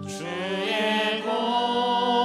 주의 공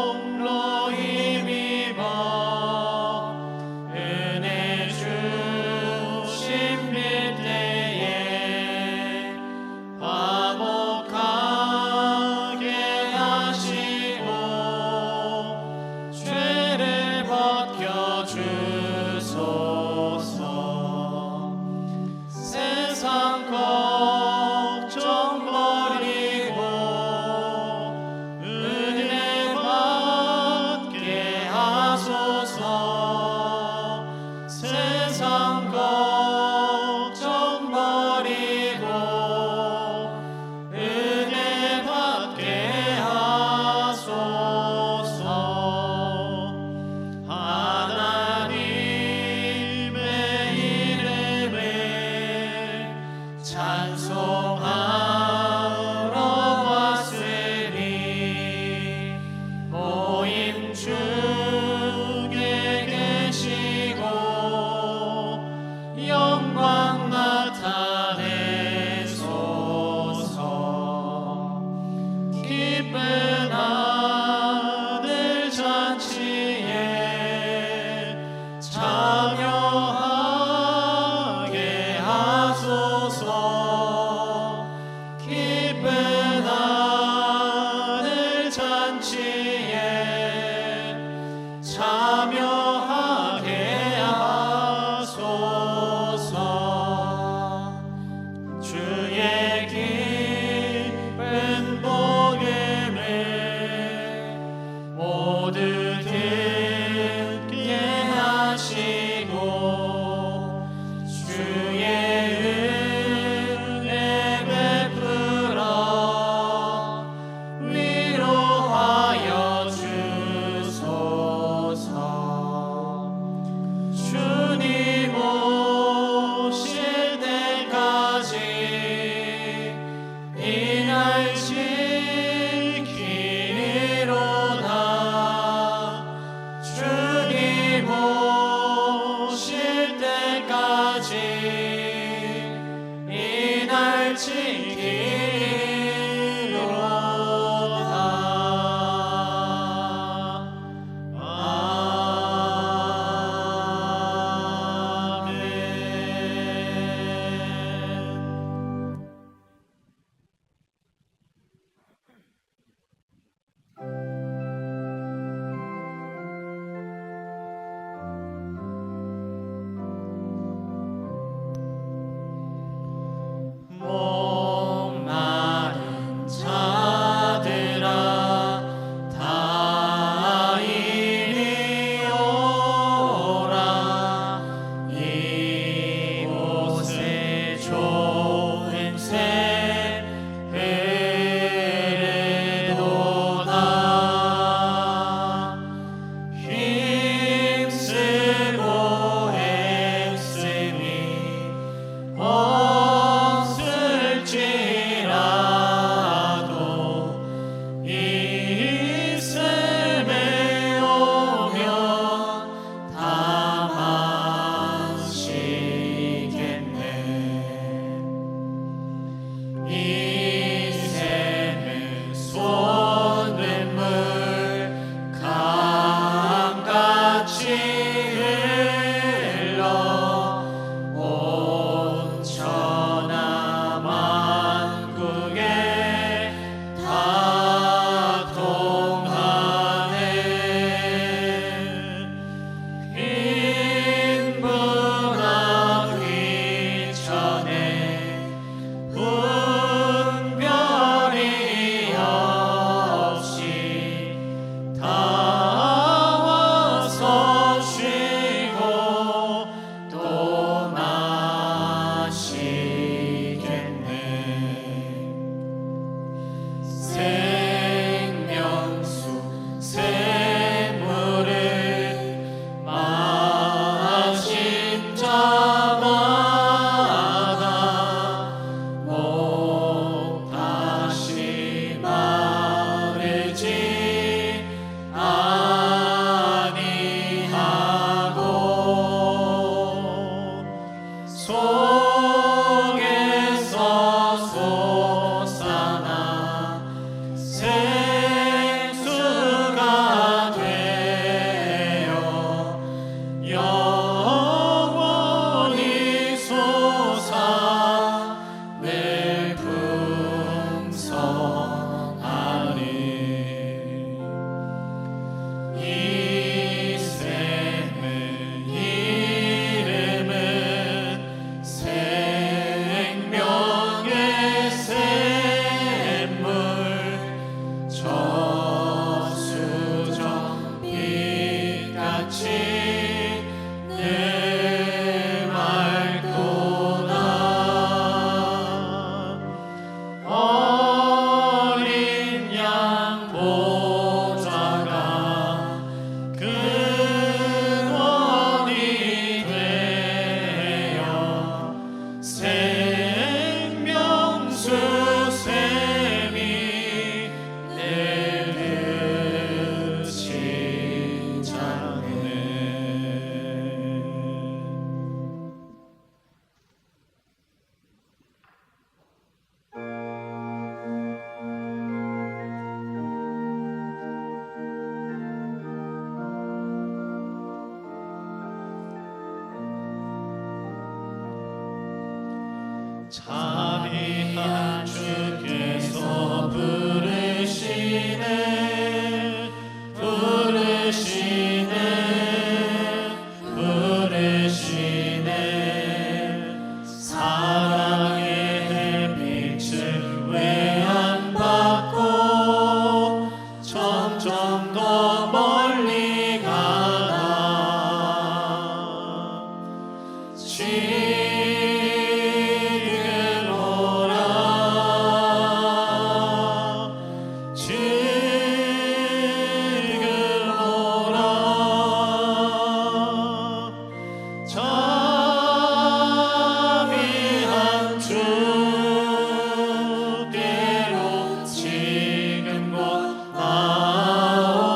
자비한 주께서 부르시네 부르시네 부르시네 사랑의 빛을 왜 안 받고 점점 더 멀리 가나 지금 오라 지금 오라 자비한 주께로 지금 곧 나오라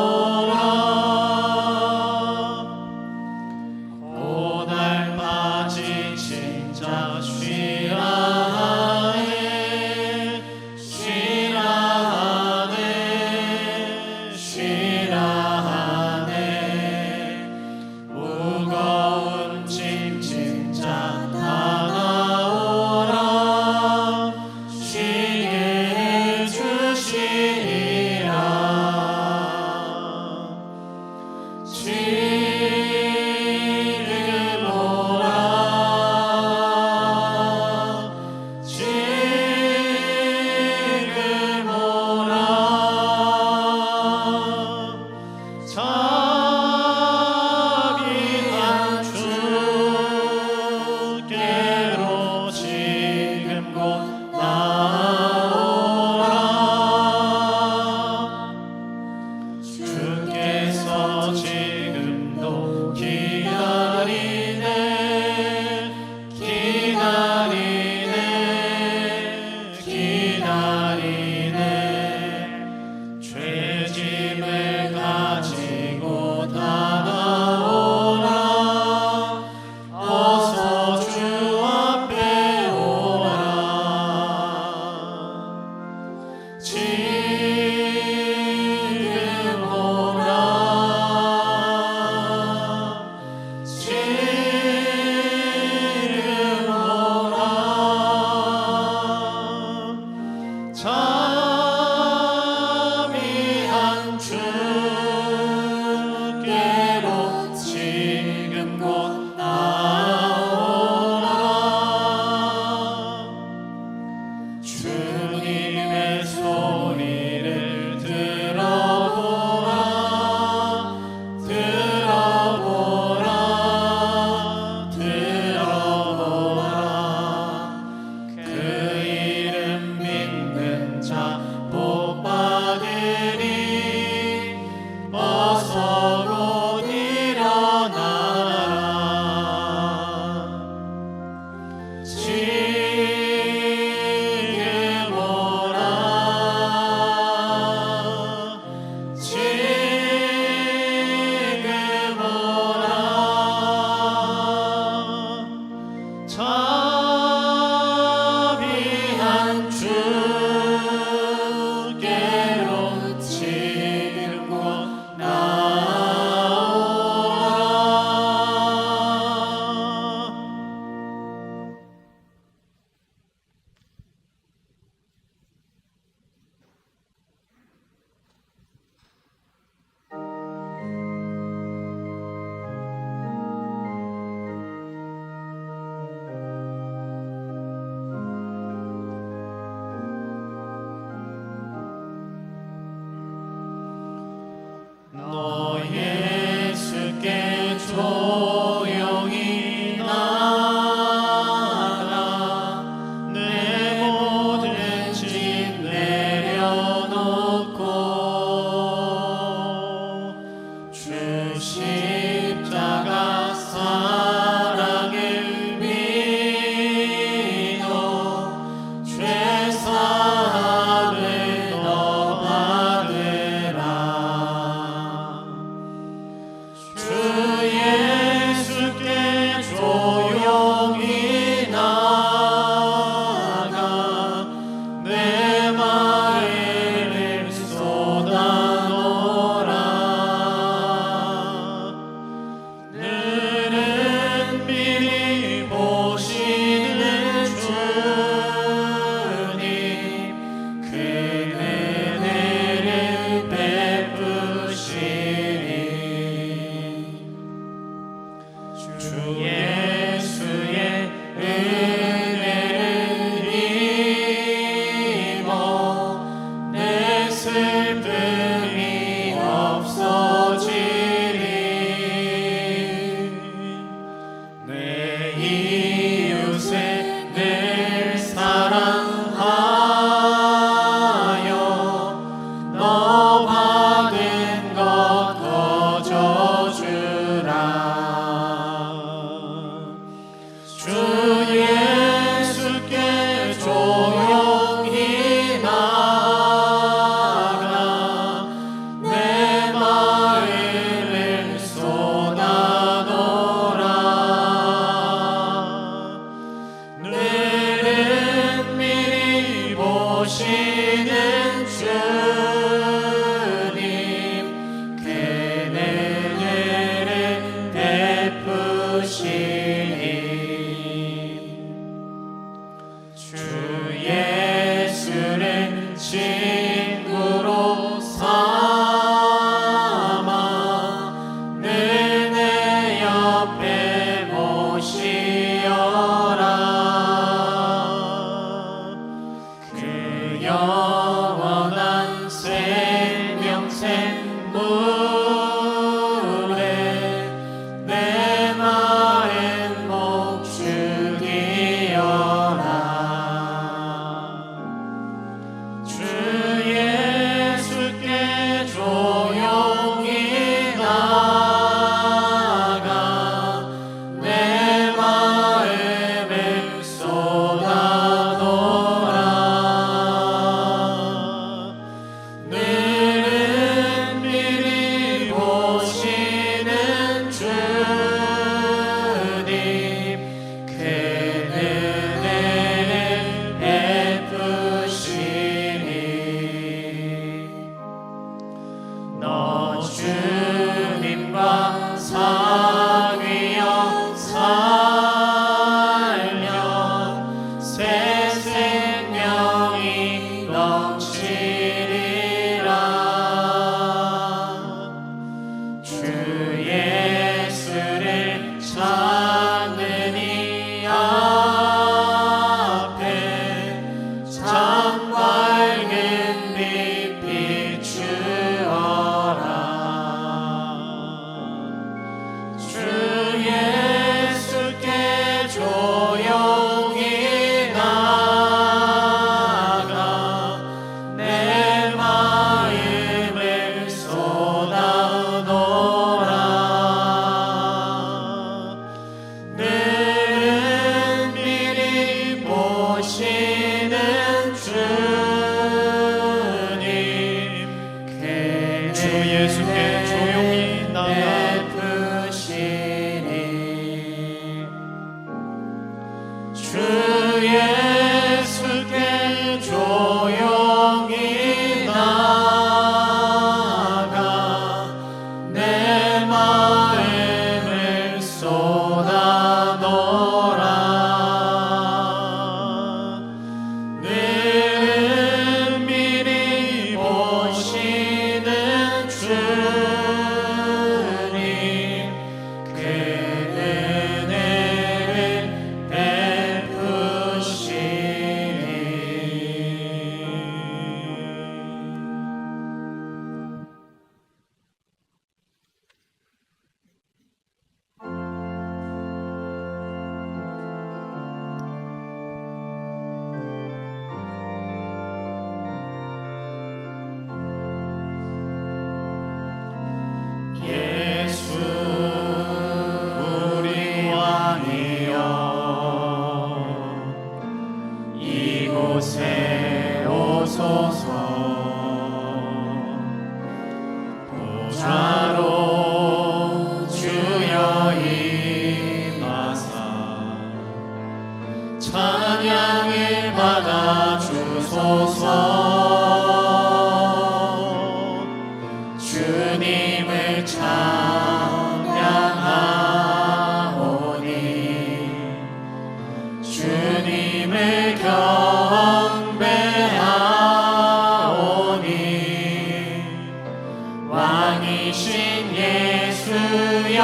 왕이신 예수여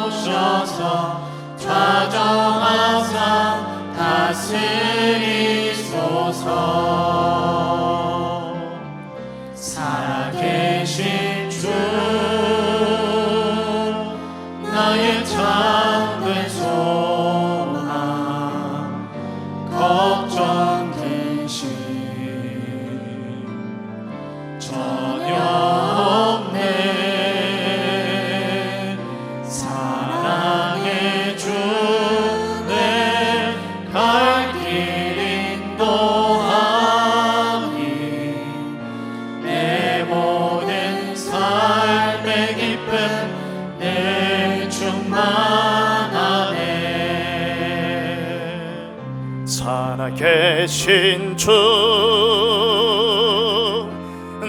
오셔서 다정하사 다스리소서. 살아계신 주 나의 참된 소망 걱정 근심 전혀 없네. 사랑의 주 내 갈 길 인도하니 내 모든 삶의 기쁨 늘 충만하네. 살아계신 주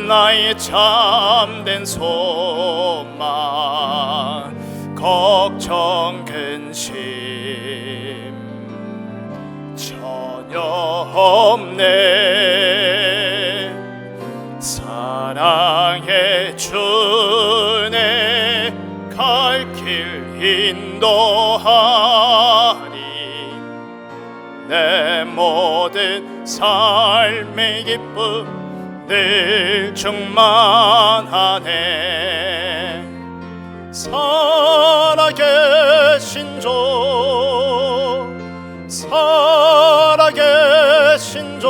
나의 참된 소망 걱정 근심 전혀 없네. 사랑의 주내 갈 길 인도하니 내 모든 삶의 기쁨 늘 충만하네. 살아계신 주 살아계신 주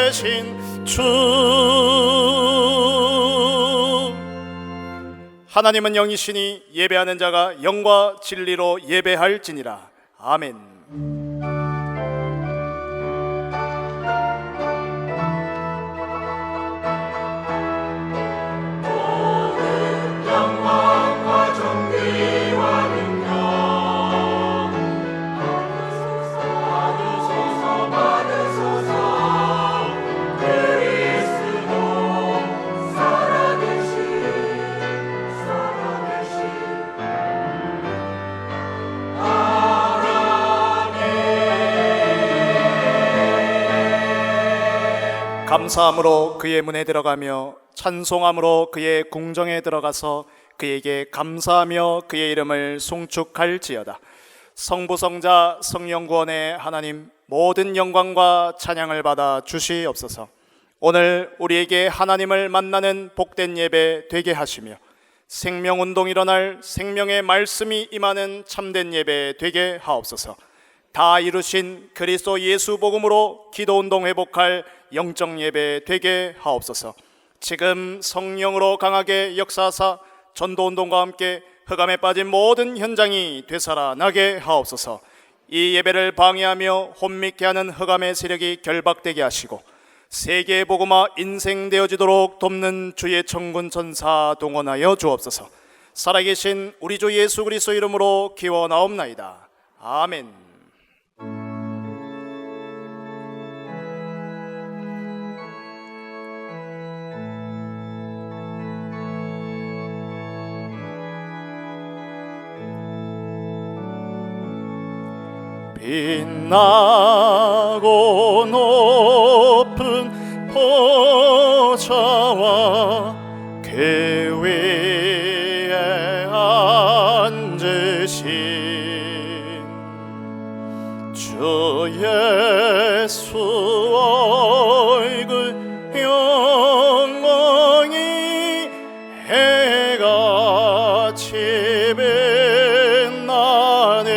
살아계신 주. 하나님은 영이시니 예배하는 자가 영과 진리로 예배할지니라. 아멘. 영광과 존귀와 능력 받으소서 받으소서. 그리스도 살아계신 감사함으로 그의 문에 들어가며 찬송함으로 그의 궁정에 들어가서 그에게 감사하며 그의 이름을 송축할지어다. 성부 성자 성령 구원의 하나님, 모든 영광과 찬양을 받아 주시옵소서. 오늘 우리에게 하나님을 만나는 복된 예배 되게 하시며 생명운동이 일어날 생명의 말씀이 임하는 참된 예배 되게 하옵소서. 다 이루신 그리스도 예수 복음으로 기도운동 회복할 영적 예배 되게 하옵소서. 지금 성령으로 강하게 역사하사 전도운동과 함께 흑암에 빠진 모든 현장이 되살아나게 하옵소서. 이 예배를 방해하며 혼미케 하는 흑암의 세력이 결박되게 하시고 세계의 복음화 인생되어지도록 돕는 주의 천군 천사 동원하여 주옵소서. 살아계신 우리 주 예수 그리스도 이름으로 기원하옵나이다. 아멘. 빛나고 높은 보좌와 그 위에 앉으신 주 예수 얼굴 영광이 해같이 빛나네.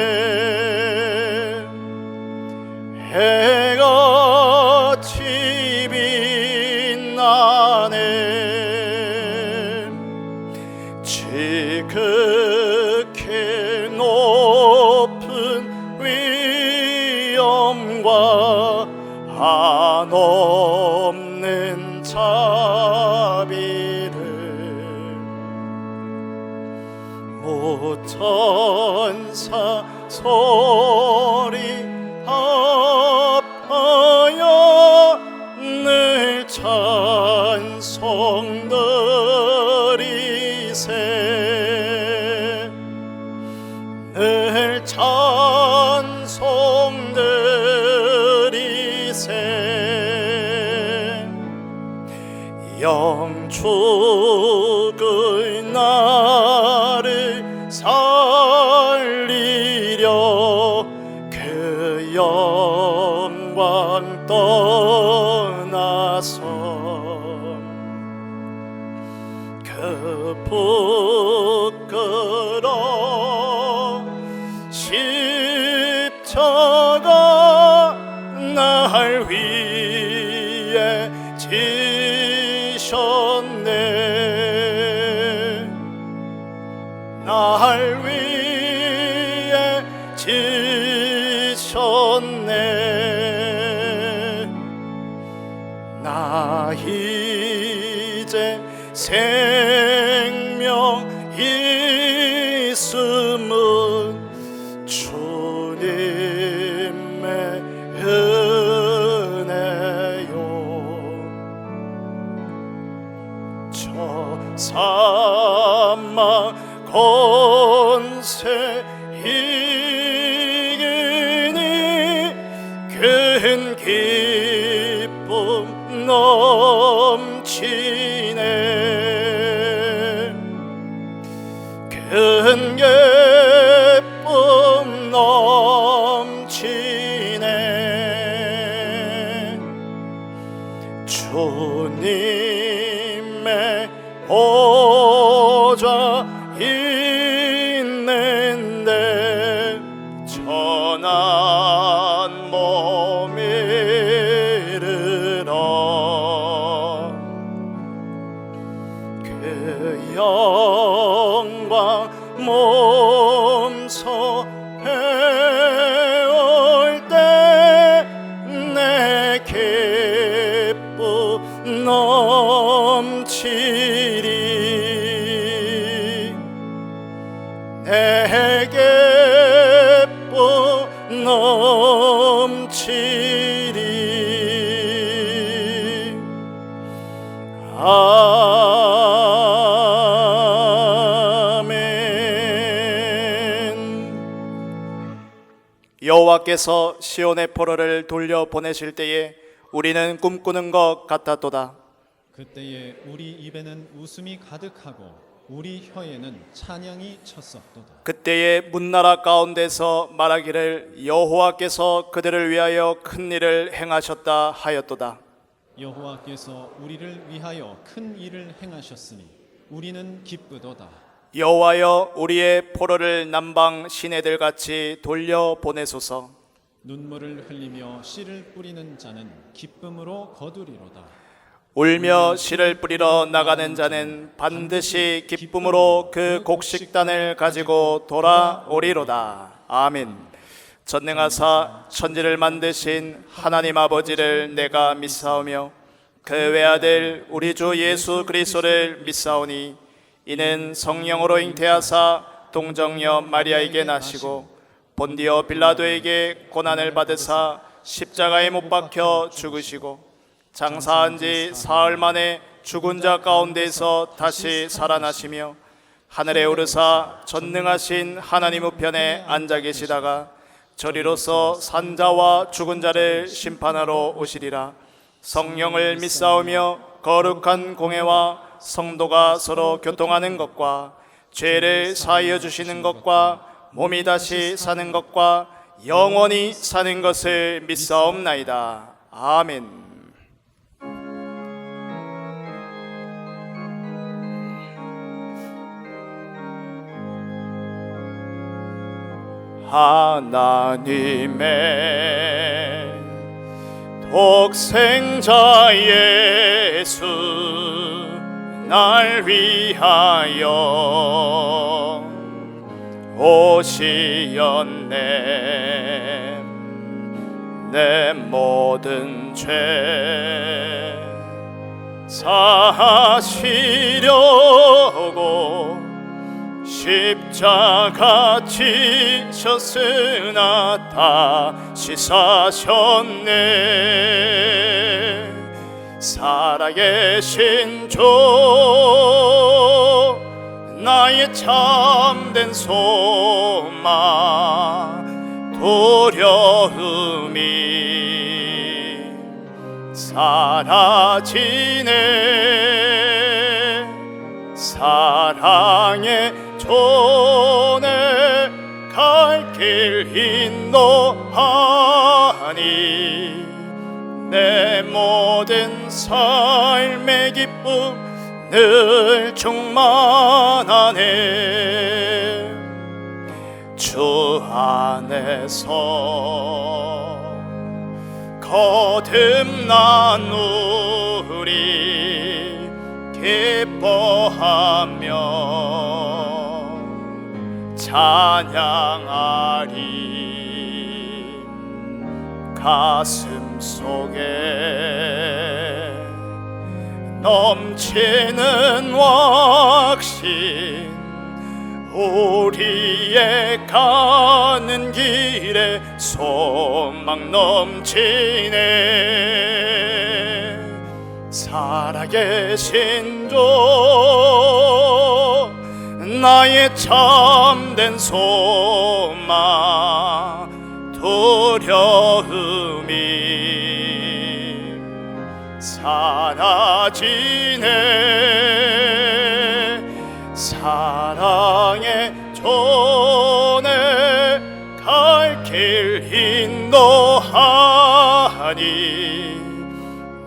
해같이 빛나네. 지극히 높은 위엄과 한없는 자비를 모천사 소리 합하여 늘 찬송드리세. 늘 찬송드리세. 영축의 나를 살리려 그 영광 떠나서 그 부끄러운 십자가 날 위해 지셨네. 날 위해 지셨네. 나 이제 생명 있음은 주님의 은혜요. 저 사망 권세 이기니 큰 기쁨 넘치네. 큰 기쁨 넘치네. 주님의 보좌 있는데 전한 몸 이르러 그 영광 몸소 배울 때 내 기쁨 넘치리. 내 기쁨 넘치리. 여호와께서 시온의 포로를 돌려 보내실 때에 우리는 꿈꾸는 것 같았도다. 그때에 우리 입에는 웃음이 가득하고 우리 혀에는 찬양이 쳤었도다. 그때에 문나라 가운데서 말하기를 여호와께서 그들을 위하여 큰 일을 행하셨다 하였도다. 여호와께서 우리를 위하여 큰 일을 행하셨으니 우리는 기쁘도다. 여호와여 우리의 포로를 남방 시내들 같이 돌려 보내소서. 눈물을 흘리며 씨를 뿌리는 자는 기쁨으로 거두리로다. 울며 씨를 뿌리러 나가는 자는 반드시 기쁨으로 그 곡식단을 가지고 돌아오리로다. 아멘. 전능하사 천지를 만드신 하나님 아버지를 내가 믿사오며 그 외아들 우리 주 예수 그리스도를 믿사오니 이는 성령으로 잉태하사 동정녀 마리아에게 나시고 본디오 빌라도에게 고난을 받으사 십자가에 못 박혀 죽으시고 장사한 지 사흘 만에 죽은 자 가운데서 다시 살아나시며 하늘에 오르사 전능하신 하나님 우편에 앉아 계시다가 저리로서 산자와 죽은 자를 심판하러 오시리라. 성령을 믿사오며 거룩한 공회와 성도가 서로 교통하는 것과 죄를 사하여 주시는 것과 몸이 다시 사는 것과 영원히 사는 것을 믿사옵나이다. 아멘. 하나님의 독생자 예수 날 위하여 오시었네. 내 모든 죄 사하시려고 십자가 지셨으나 다시 사셨네. 살아계신 주 나의 참된 소망 두려움이 사라지네. 사랑의 전에 갈 길 인도하니 내 모든 삶의 기쁨 늘 충만하네. 주 안에서 거듭난 우리 기뻐하며 찬양하리. 가슴 속에 넘치는 확신, 우리의 가는 길에 소망 넘치네. 살아계신 주 나의 참된 소망, 두려움이 사라지네. 사랑의 전에 갈 길 인도하니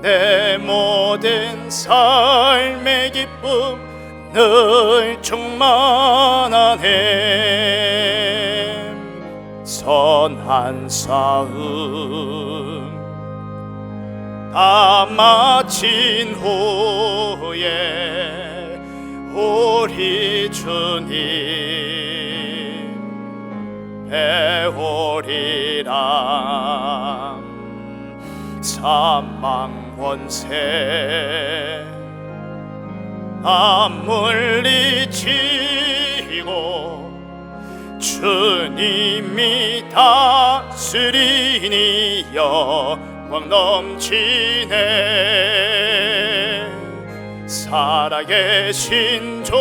내 모든 삶의 기쁨 늘 충만하네. 선한 싸움 다 마친 후에 우리 주님 배우리라. 사망 권세 다 물리치고 주님이 다스리니 영광 넘치네. 살아계신 주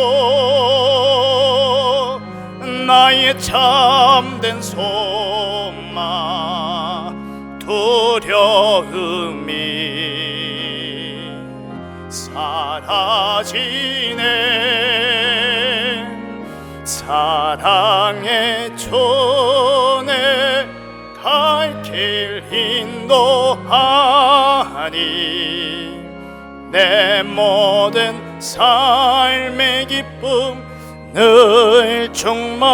나의 참된 소망, 두려움이 사라지네. 사랑의 전에 갈 길 인도하니 내 모든 삶의 기쁨 늘 충만하네.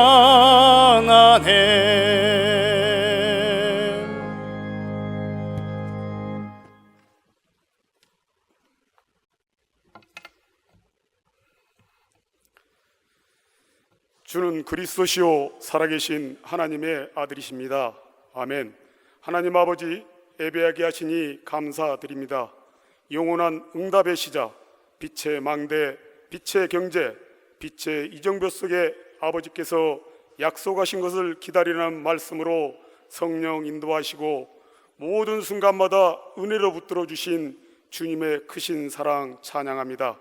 주는 그리스도시요 살아계신 하나님의 아들이십니다. 아멘. 하나님 아버지, 예배하게 하시니 감사드립니다. 영원한 응답의 시작, 빛의 망대, 빛의 경제, 빛의 이정표 속에 아버지께서 약속하신 것을 기다리는 말씀으로 성령 인도하시고 모든 순간마다 은혜로 붙들어 주신 주님의 크신 사랑 찬양합니다.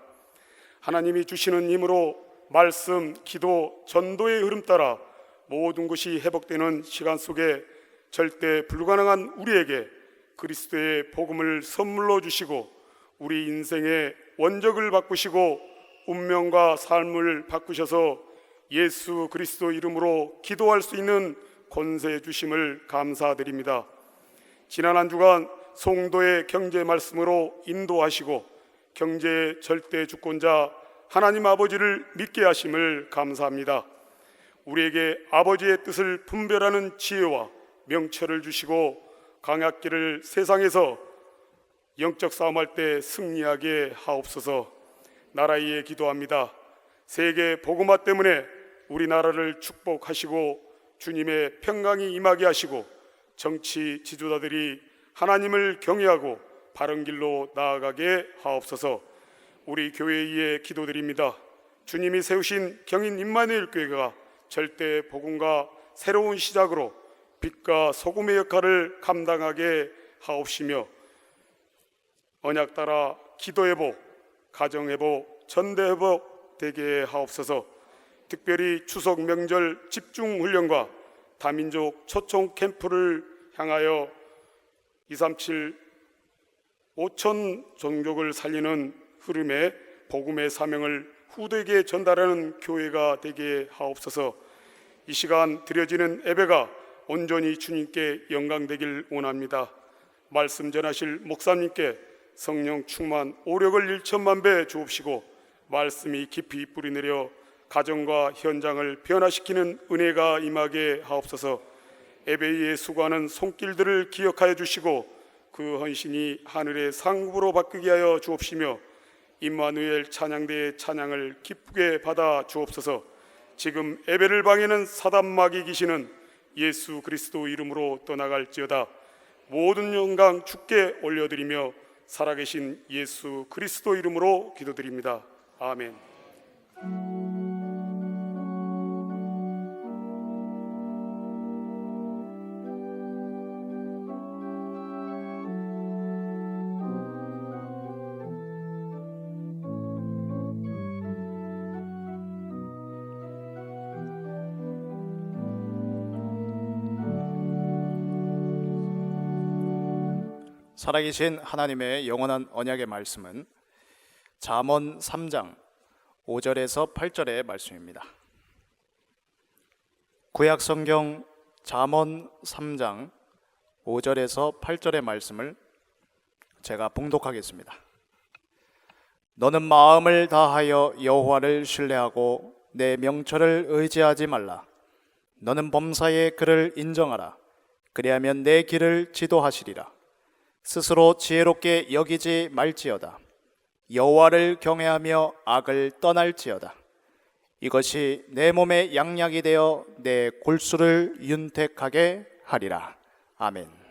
하나님이 주시는 힘으로 말씀, 기도, 전도의 흐름 따라 모든 것이 회복되는 시간 속에 절대 불가능한 우리에게 그리스도의 복음을 선물로 주시고 우리 인생의 원적을 바꾸시고 운명과 삶을 바꾸셔서 예수 그리스도 이름으로 기도할 수 있는 권세 주심을 감사드립니다. 지난 한 주간 송도의 경제 말씀으로 인도하시고 경제의 절대 주권자 하나님 아버지를 믿게 하심을 감사합니다. 우리에게 아버지의 뜻을 분별하는 지혜와 명철을 주시고 강약기를 세상에서 영적 싸움할 때 승리하게 하옵소서. 나라 위에 기도합니다. 세계 복음화 때문에 우리나라를 축복하시고 주님의 평강이 임하게 하시고 정치 지도자들이 하나님을 경외하고 바른 길로 나아가게 하옵소서. 우리 교회 위에 기도드립니다. 주님이 세우신 경인 임마누엘 교회가 절대 복음과 새로운 시작으로 빛과 소금의 역할을 감당하게 하옵시며 언약 따라 기도회복, 가정회복, 전대회복 되게 하옵소서. 특별히 추석 명절 집중훈련과 다민족 초청 캠프를 향하여 237 5천 종족을 살리는 흐름의 복음의 사명을 후대에게 전달하는 교회가 되게 하옵소서. 이 시간 드려지는 예배가 온전히 주님께 영광되길 원합니다. 말씀 전하실 목사님께 성령 충만 오력을 1천만 배 주옵시고 말씀이 깊이 뿌리내려 가정과 현장을 변화시키는 은혜가 임하게 하옵소서. 예배에 수고하는 손길들을 기억하여 주시고 그 헌신이 하늘의 상급으로 바뀌게 하여 주옵시며 임마누엘 찬양대의 찬양을 기쁘게 받아 주옵소서. 지금 예배를 방해는 사단 마귀 귀신은 예수 그리스도 이름으로 떠나갈지어다. 모든 영광 주께 올려드리며 살아계신 예수 그리스도 이름으로 기도드립니다. 아멘. 살아계신 하나님의 영원한 언약의 말씀은 잠언 3장 5절에서 8절의 말씀입니다. 구약 성경 잠언 3장 5절에서 8절의 말씀을 제가 봉독하겠습니다. 너는 마음을 다하여 여호와를 신뢰하고 내 명철을 의지하지 말라. 너는 범사의 그를 인정하라. 그리하면 내 길을 지도하시리라. 스스로 지혜롭게 여기지 말지어다. 여호와를 경외하며 악을 떠날지어다. 이것이 내 몸의 양약이 되어 내 골수를 윤택하게 하리라. 아멘.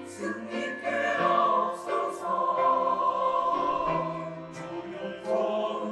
승리케 하옵소서. 주의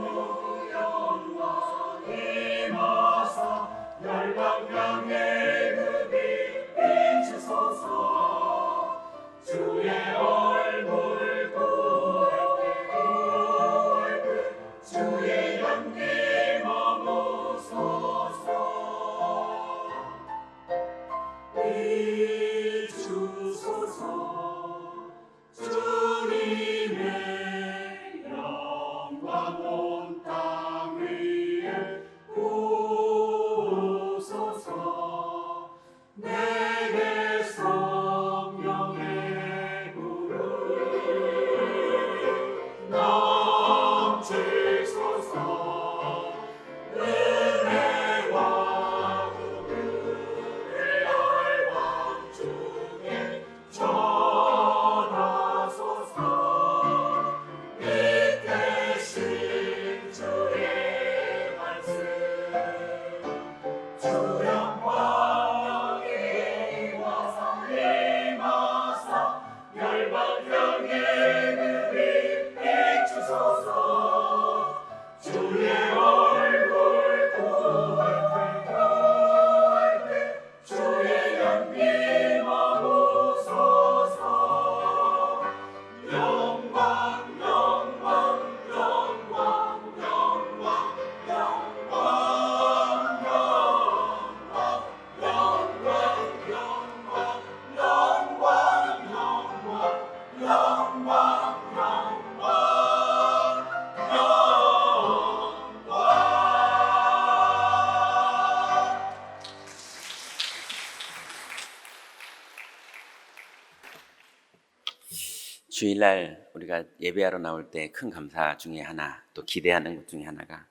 주일날 우리가 예배하러 나올 때 큰 감사 중에 하나, 또 기대하는 것 중에 하나가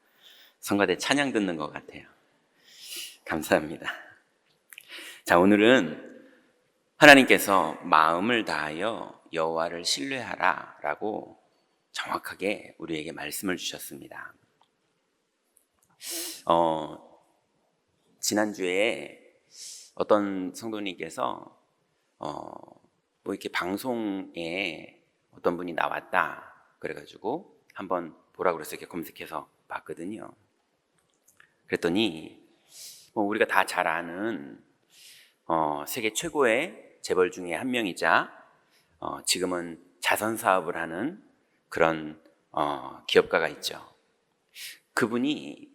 성가대 찬양 듣는 것 같아요. 감사합니다. 자, 오늘은 하나님께서 마음을 다하여 여호와를 신뢰하라 라고 정확하게 우리에게 말씀을 주셨습니다. 지난주에 어떤 성도님께서 뭐 이렇게 방송에 어떤 분이 나왔다 그래가지고 한번 보라고 그래서 이렇게 검색해서 봤거든요. 그랬더니 뭐 우리가 다 잘 아는 세계 최고의 재벌 중에 한 명이자 지금은 자선 사업을 하는 그런 기업가가 있죠. 그분이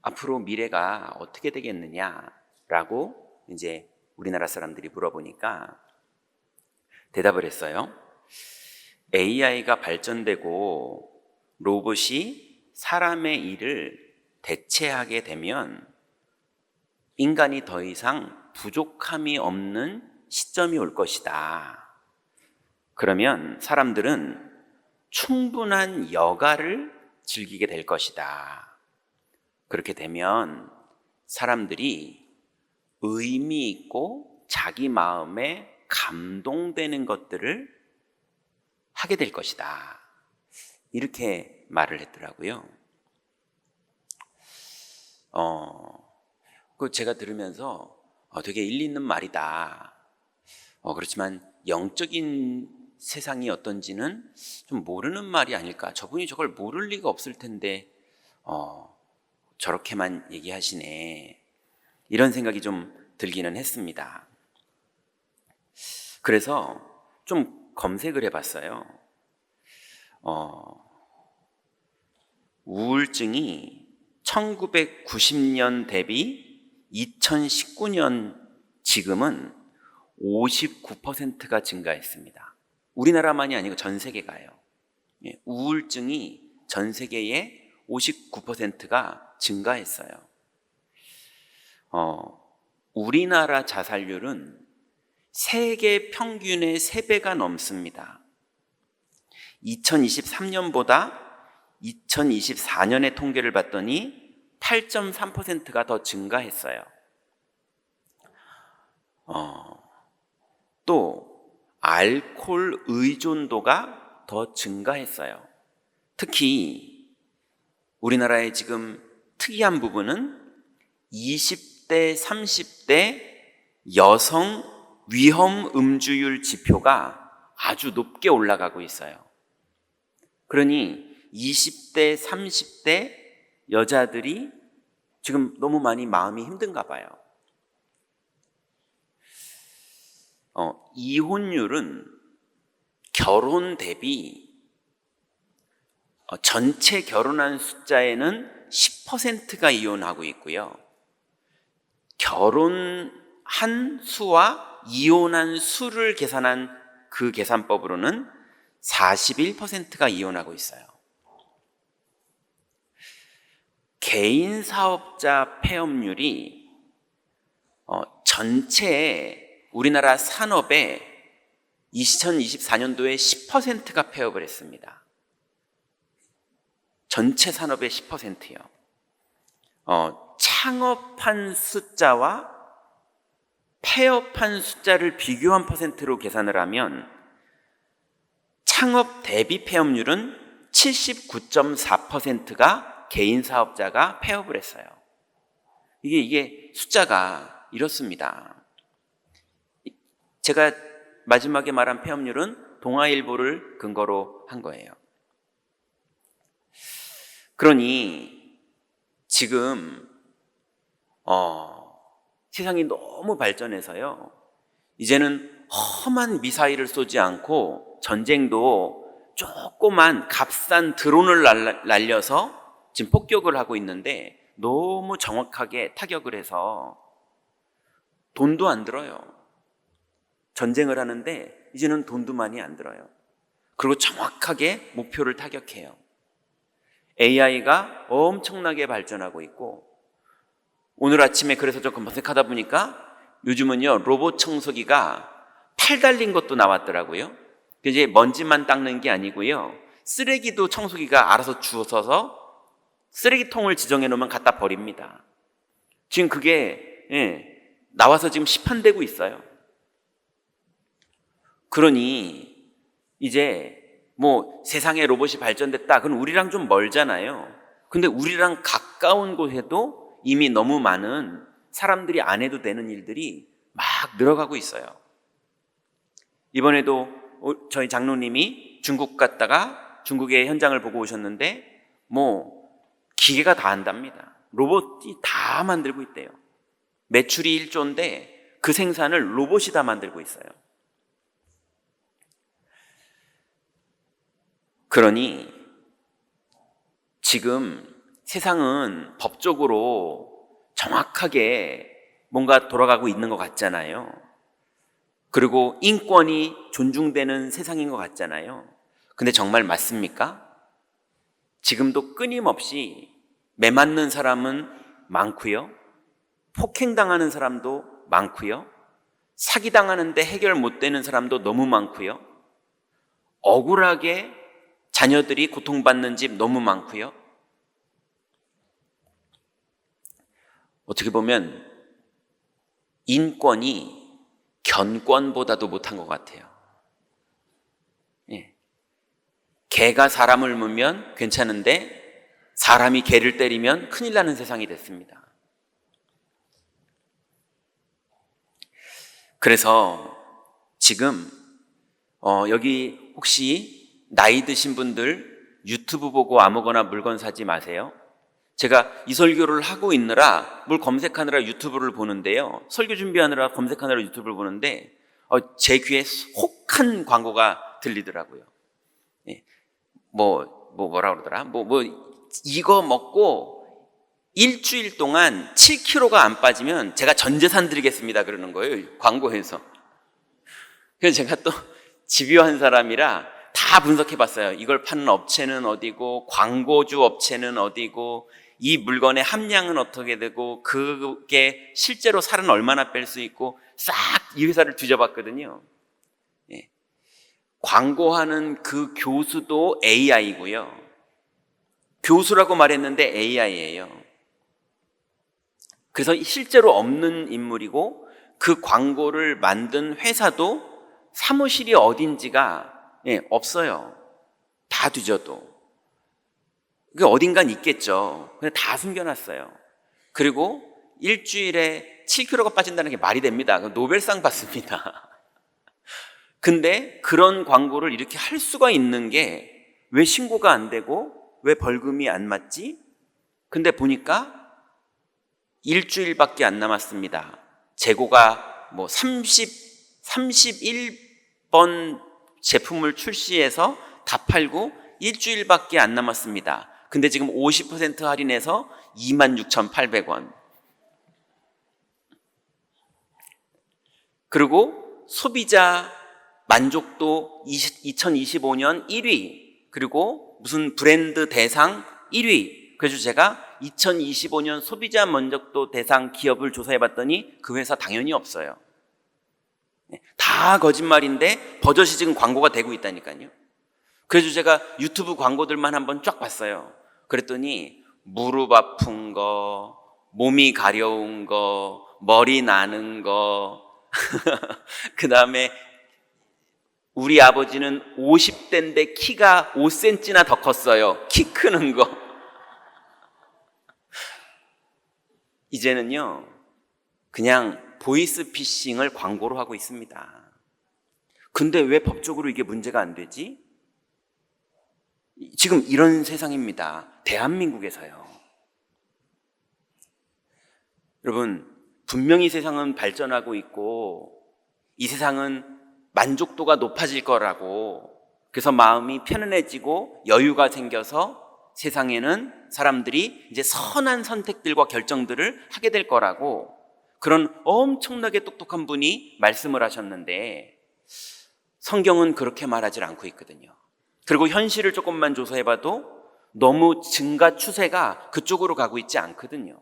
앞으로 미래가 어떻게 되겠느냐라고 이제 우리나라 사람들이 물어보니까 대답을 했어요. AI가 발전되고 로봇이 사람의 일을 대체하게 되면 인간이 더 이상 부족함이 없는 시점이 올 것이다. 그러면 사람들은 충분한 여가를 즐기게 될 것이다. 그렇게 되면 사람들이 의미 있고 자기 마음에 감동되는 것들을 하게 될 것이다. 이렇게 말을 했더라고요. 그 제가 들으면서 되게 일리 있는 말이다. 그렇지만 영적인 세상이 어떤지는 좀 모르는 말이 아닐까. 저분이 저걸 모를 리가 없을 텐데 저렇게만 얘기하시네. 이런 생각이 좀 들기는 했습니다. 그래서 좀 검색을 해봤어요. 우울증이 1990년 대비 2019년 지금은 59%가 증가했습니다. 우리나라만이 아니고 전 세계가요. 우울증이 전 세계의 59%가 증가했어요. 우리나라 자살률은 세계 평균의 3배가 넘습니다. 2023년보다 2024년의 통계를 봤더니 8.3%가 더 증가했어요. 또 알코올 의존도가 더 증가했어요. 특히 우리나라의 지금 특이한 부분은 20대, 30대 여성 위험 음주율 지표가 아주 높게 올라가고 있어요. 그러니 20대, 30대 여자들이 지금 너무 많이 마음이 힘든가 봐요. 이혼율은 결혼 대비 전체 결혼한 숫자에는 10%가 이혼하고 있고요. 결혼한 수와 이혼한 수를 계산한 그 계산법으로는 41%가 이혼하고 있어요. 개인 사업자 폐업률이 전체 우리나라 산업의 2024년도에 10%가 폐업을 했습니다. 전체 산업의 10%요. 창업한 숫자와 폐업한 숫자를 비교한 퍼센트로 계산을 하면 창업 대비 폐업률은 79.4%가 개인 사업자가 폐업을 했어요. 이게 숫자가 이렇습니다. 제가 마지막에 말한 폐업률은 동아일보를 근거로 한 거예요. 그러니 지금 세상이 너무 발전해서요. 이제는 험한 미사일을 쏘지 않고 전쟁도 조그만 값싼 드론을 날려서 지금 폭격을 하고 있는데 너무 정확하게 타격을 해서 돈도 안 들어요. 전쟁을 하는데 이제는 돈도 많이 안 들어요. 그리고 정확하게 목표를 타격해요. AI가 엄청나게 발전하고 있고 오늘 아침에 그래서 좀 검색하다 보니까 요즘은요 로봇 청소기가 팔 달린 것도 나왔더라고요. 이제 먼지만 닦는 게 아니고요. 쓰레기도 청소기가 알아서 주워서 쓰레기통을 지정해 놓으면 갖다 버립니다. 지금 그게 나와서 지금 시판되고 있어요. 그러니 이제 뭐 세상에 로봇이 발전됐다. 그건 우리랑 좀 멀잖아요. 근데 우리랑 가까운 곳에도 이미 너무 많은 사람들이 안 해도 되는 일들이 막 늘어가고 있어요. 이번에도 저희 장로님이 중국 갔다가 중국의 현장을 보고 오셨는데 뭐 기계가 다 한답니다. 로봇이 다 만들고 있대요. 매출이 1조인데 그 생산을 로봇이 다 만들고 있어요. 그러니 지금 세상은 법적으로 정확하게 뭔가 돌아가고 있는 것 같잖아요. 그리고 인권이 존중되는 세상인 것 같잖아요. 근데 정말 맞습니까? 지금도 끊임없이 매 맞는 사람은 많고요. 폭행당하는 사람도 많고요. 사기당하는데 해결 못 되는 사람도 너무 많고요. 억울하게 자녀들이 고통받는 집 너무 많고요. 어떻게 보면 인권이 견권보다도 못한 것 같아요. 개가 사람을 물면 괜찮은데 사람이 개를 때리면 큰일 나는 세상이 됐습니다. 그래서 지금 여기 혹시 나이 드신 분들 유튜브 보고 아무거나 물건 사지 마세요. 제가 이 설교를 하고 있느라 뭘 검색하느라 유튜브를 보는데요. 설교 준비하느라 검색하느라 유튜브를 보는데 제 귀에 혹한 광고가 들리더라고요. 뭐라 그러더라? 이거 먹고 일주일 동안 7kg가 안 빠지면 제가 전 재산 드리겠습니다. 그러는 거예요. 광고에서. 그래서 제가 또 집요한 사람이라 다 분석해 봤어요. 이걸 파는 업체는 어디고, 광고주 업체는 어디고, 이 물건의 함량은 어떻게 되고, 그게 실제로 살은 얼마나 뺄 수 있고, 싹 이 회사를 뒤져봤거든요. 광고하는 그 교수도 AI고요. 교수라고 말했는데 AI예요. 그래서 실제로 없는 인물이고 그 광고를 만든 회사도 사무실이 어딘지가 없어요. 다 뒤져도. 그게 어딘간 있겠죠. 근데 다 숨겨놨어요. 그리고 일주일에 7kg가 빠진다는 게 말이 됩니다. 노벨상 받습니다. 근데 그런 광고를 이렇게 할 수가 있는 게 왜 신고가 안 되고 왜 벌금이 안 맞지? 근데 보니까 일주일밖에 안 남았습니다. 재고가 31번 제품을 출시해서 다 팔고 일주일밖에 안 남았습니다. 근데 지금 50% 할인해서 26,800원. 그리고 소비자 만족도 2025년 1위, 그리고 무슨 브랜드 대상 1위. 그래서 제가 2025년 소비자 만족도 대상 기업을 조사해 봤더니 그 회사 당연히 없어요. 다 거짓말인데 버젓이 지금 광고가 되고 있다니까요. 그래서 제가 유튜브 광고들만 한번 쫙 봤어요. 그랬더니 무릎 아픈 거, 몸이 가려운 거, 머리 나는 거, 그 다음에 우리 아버지는 50대인데 키가 5cm나 더 컸어요. 키 크는 거. 이제는요, 그냥 보이스피싱을 광고로 하고 있습니다. 근데 왜 법적으로 이게 문제가 안 되지? 지금 이런 세상입니다. 대한민국에서요. 여러분, 분명히 세상은 발전하고 있고 이 세상은 만족도가 높아질 거라고, 그래서 마음이 편안해지고 여유가 생겨서 세상에는 사람들이 이제 선한 선택들과 결정들을 하게 될 거라고, 그런 엄청나게 똑똑한 분이 말씀을 하셨는데 성경은 그렇게 말하지 않고 있거든요. 그리고 현실을 조금만 조사해봐도 너무 증가 추세가 그쪽으로 가고 있지 않거든요.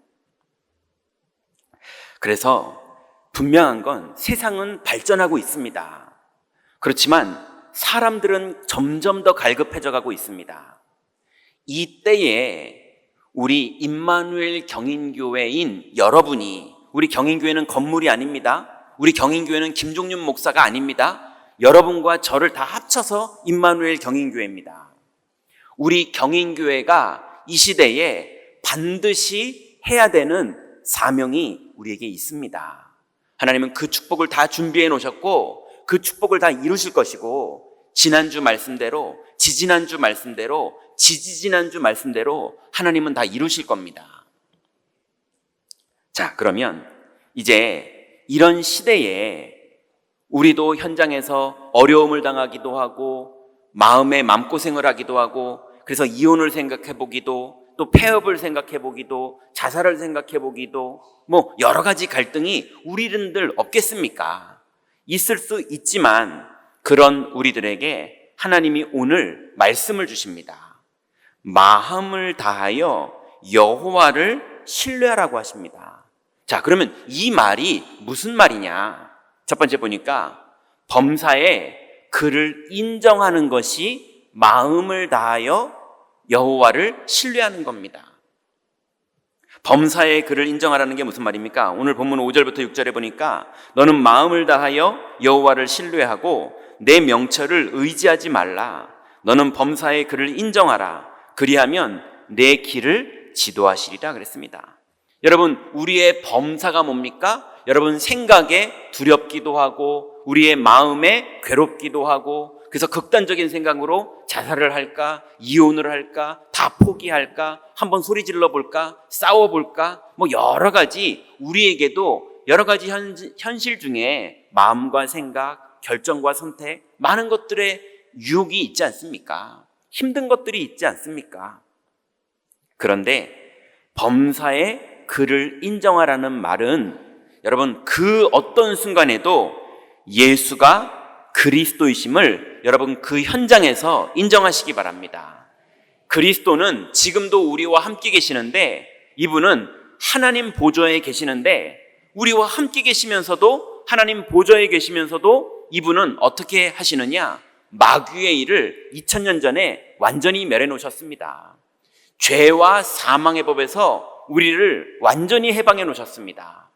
그래서 분명한 건 세상은 발전하고 있습니다. 그렇지만 사람들은 점점 더 갈급해져 가고 있습니다. 이때에 우리 임마누엘 경인교회인 여러분이, 우리 경인교회는 건물이 아닙니다. 우리 경인교회는 김종윤 목사가 아닙니다. 여러분과 저를 다 합쳐서 임마누엘 경인교회입니다. 우리 경인교회가 이 시대에 반드시 해야 되는 사명이 우리에게 있습니다. 하나님은 그 축복을 다 준비해 놓으셨고 그 축복을 다 이루실 것이고, 지난주 말씀대로, 지지난주 말씀대로, 지지지난주 말씀대로 하나님은 다 이루실 겁니다. 자, 그러면 이제 이런 시대에 우리도 현장에서 어려움을 당하기도 하고 마음에 마음고생을 하기도 하고, 그래서 이혼을 생각해 보기도, 또 폐업을 생각해 보기도, 자살을 생각해 보기도, 뭐 여러 가지 갈등이 우리들 없겠습니까? 있을 수 있지만 그런 우리들에게 하나님이 오늘 말씀을 주십니다. 마음을 다하여 여호와를 신뢰하라고 하십니다. 자, 그러면 이 말이 무슨 말이냐? 첫 번째 보니까 범사에 그를 인정하는 것이 마음을 다하여 여호와를 신뢰하는 겁니다. 범사에 그를 인정하라는 게 무슨 말입니까? 오늘 본문 5절부터 6절에 보니까 너는 마음을 다하여 여호와를 신뢰하고 내 명철을 의지하지 말라. 너는 범사에 그를 인정하라. 그리하면 내 길을 지도하시리라 그랬습니다. 여러분, 우리의 범사가 뭡니까? 여러분, 생각에 두렵기도 하고 우리의 마음에 괴롭기도 하고, 그래서 극단적인 생각으로 자살을 할까, 이혼을 할까, 다 포기할까, 한번 소리 질러 볼까, 싸워 볼까, 뭐 여러 가지, 우리에게도 여러 가지 현실 중에 마음과 생각, 결정과 선택, 많은 것들의 유혹이 있지 않습니까? 힘든 것들이 있지 않습니까? 그런데 범사에 그를 인정하라는 말은 여러분, 그 어떤 순간에도 예수가 그리스도이심을 여러분 그 현장에서 인정하시기 바랍니다. 그리스도는 지금도 우리와 함께 계시는데, 이분은 하나님 보좌에 계시는데, 우리와 함께 계시면서도, 하나님 보좌에 계시면서도 이분은 어떻게 하시느냐? 마귀의 일을 2000년 전에 완전히 멸해 놓으셨습니다. 죄와 사망의 법에서 우리를 완전히 해방해 놓으셨습니다.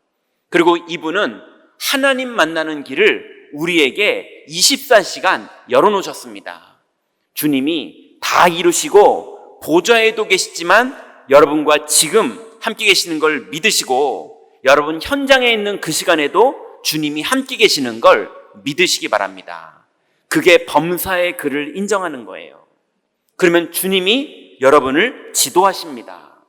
그리고 이분은 하나님 만나는 길을 우리에게 24시간 열어놓으셨습니다. 주님이 다 이루시고 보좌에도 계시지만 여러분과 지금 함께 계시는 걸 믿으시고, 여러분 현장에 있는 그 시간에도 주님이 함께 계시는 걸 믿으시기 바랍니다. 그게 범사의 그를 인정하는 거예요. 그러면 주님이 여러분을 지도하십니다.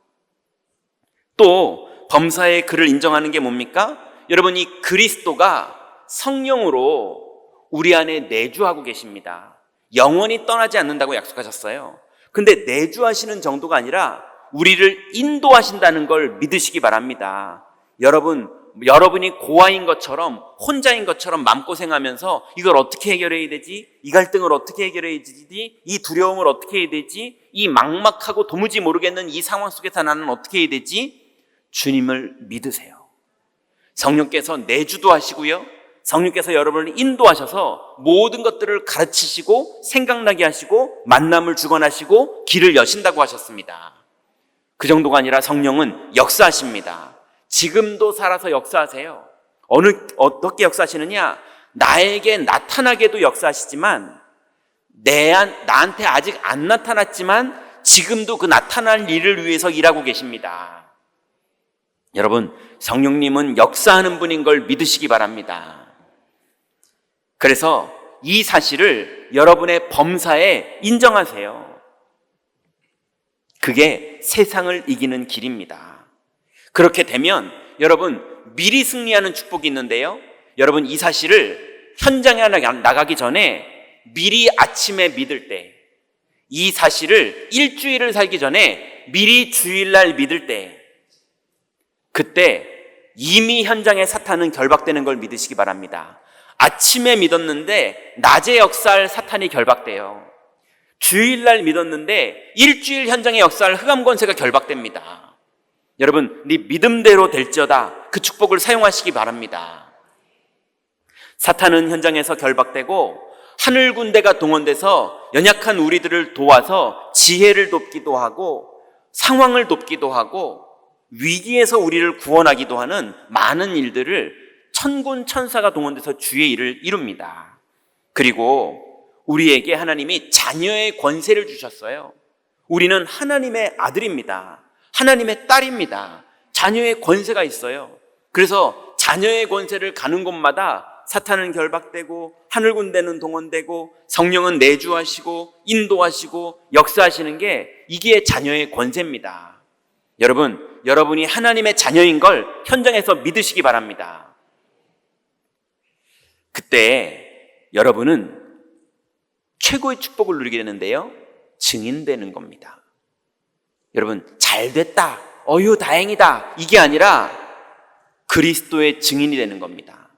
또 범사의 그를 인정하는 게 뭡니까? 여러분, 이 그리스도가 성령으로 우리 안에 내주하고 계십니다. 영원히 떠나지 않는다고 약속하셨어요. 근데 내주하시는 정도가 아니라 우리를 인도하신다는 걸 믿으시기 바랍니다. 여러분이 고아인 것처럼, 혼자인 것처럼 마음고생하면서 이걸 어떻게 해결해야 되지? 이 갈등을 어떻게 해결해야 되지? 이 두려움을 어떻게 해야 되지? 이 막막하고 도무지 모르겠는 이 상황 속에서 나는 어떻게 해야 되지? 주님을 믿으세요. 성령께서 내주도 하시고요, 성령께서 여러분을 인도하셔서 모든 것들을 가르치시고 생각나게 하시고 만남을 주관하시고 길을 여신다고 하셨습니다. 그 정도가 아니라 성령은 역사하십니다. 지금도 살아서 역사하세요. 어떻게 역사하시느냐? 나에게 나타나게도 역사하시지만, 나한테 아직 안 나타났지만 지금도 그 나타날 일을 위해서 일하고 계십니다. 여러분, 성령님은 역사하는 분인 걸 믿으시기 바랍니다. 그래서 이 사실을 여러분의 범사에 인정하세요. 그게 세상을 이기는 길입니다. 그렇게 되면 여러분 미리 승리하는 축복이 있는데요, 여러분 이 사실을 현장에 나가기 전에 미리 아침에 믿을 때, 이 사실을 일주일을 살기 전에 미리 주일날 믿을 때, 그때 이미 현장에 사탄은 결박되는 걸 믿으시기 바랍니다. 아침에 믿었는데 낮에 역사할 사탄이 결박돼요. 주일날 믿었는데 일주일 현장의 역사할 흑암 권세가 결박됩니다. 여러분, 네 믿음대로 될지어다 그 축복을 사용하시기 바랍니다. 사탄은 현장에서 결박되고 하늘 군대가 동원돼서 연약한 우리들을 도와서 지혜를 돕기도 하고 상황을 돕기도 하고 위기에서 우리를 구원하기도 하는 많은 일들을 천군 천사가 동원돼서 주의 일을 이룹니다. 그리고 우리에게 하나님이 자녀의 권세를 주셨어요. 우리는 하나님의 아들입니다. 하나님의 딸입니다. 자녀의 권세가 있어요. 그래서 자녀의 권세를 가는 곳마다 사탄은 결박되고 하늘 군대는 동원되고 성령은 내주하시고 인도하시고 역사하시는 게 이게 자녀의 권세입니다. 여러분, 여러분이 하나님의 자녀인 걸 현장에서 믿으시기 바랍니다. 그때 여러분은 최고의 축복을 누리게 되는데요, 증인되는 겁니다. 여러분, 잘 됐다, 어휴 다행이다, 이게 아니라 그리스도의 증인이 되는 겁니다.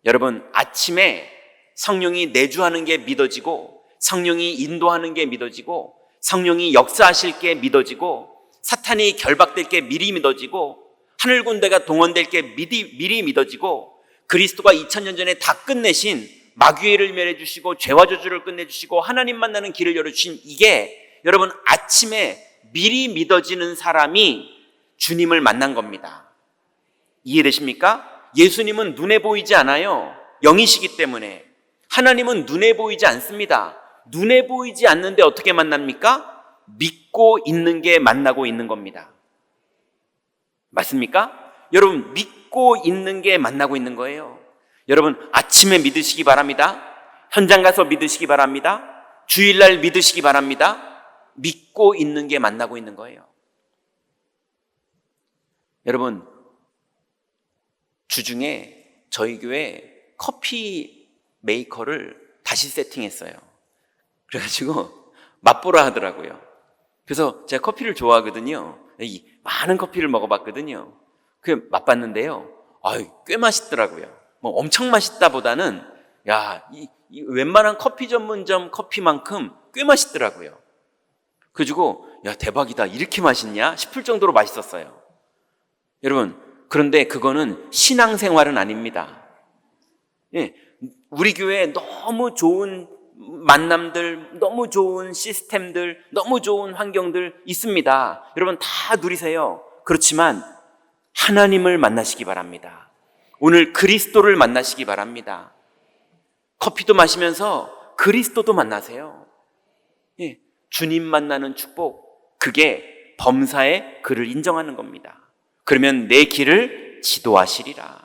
여러분, 아침에 성령이 내주하는 게 믿어지고 성령이 인도하는 게 믿어지고 성령이 역사하실 게 믿어지고 사탄이 결박될 게 미리 믿어지고 하늘 군대가 동원될 게 미리 믿어지고 그리스도가 2000년 전에 다 끝내신 마귀를 멸해주시고 죄와 저주를 끝내주시고 하나님 만나는 길을 열어주신 이게 여러분 아침에 미리 믿어지는 사람이 주님을 만난 겁니다. 이해되십니까? 예수님은 눈에 보이지 않아요. 영이시기 때문에. 하나님은 눈에 보이지 않습니다. 눈에 보이지 않는데 어떻게 만납니까? 믿고 있는 게 만나고 있는 겁니다. 맞습니까? 여러분, 믿고 있는 게 만나고 있는 거예요. 여러분, 아침에 믿으시기 바랍니다. 현장 가서 믿으시기 바랍니다. 주일날 믿으시기 바랍니다. 믿고 있는 게 만나고 있는 거예요. 여러분, 주중에 저희 교회 커피 메이커를 다시 세팅했어요. 그래가지고 맛보라 하더라고요. 그래서 제가 커피를 좋아하거든요. 많은 커피를 먹어봤거든요. 그 맛봤는데요, 꽤 맛있더라고요. 뭐 엄청 맛있다 보다는 이 웬만한 커피 전문점 커피만큼 꽤 맛있더라고요. 그래가지고 대박이다, 이렇게 맛있냐 싶을 정도로 맛있었어요. 여러분, 그런데 그거는 신앙생활은 아닙니다. 예, 우리 교회에 너무 좋은 만남들, 너무 좋은 시스템들, 너무 좋은 환경들 있습니다. 여러분 다 누리세요. 그렇지만 하나님을 만나시기 바랍니다. 오늘 그리스도를 만나시기 바랍니다. 커피도 마시면서 그리스도도 만나세요. 예, 주님 만나는 축복, 그게 범사에 그를 인정하는 겁니다. 그러면 내 길을 지도하시리라.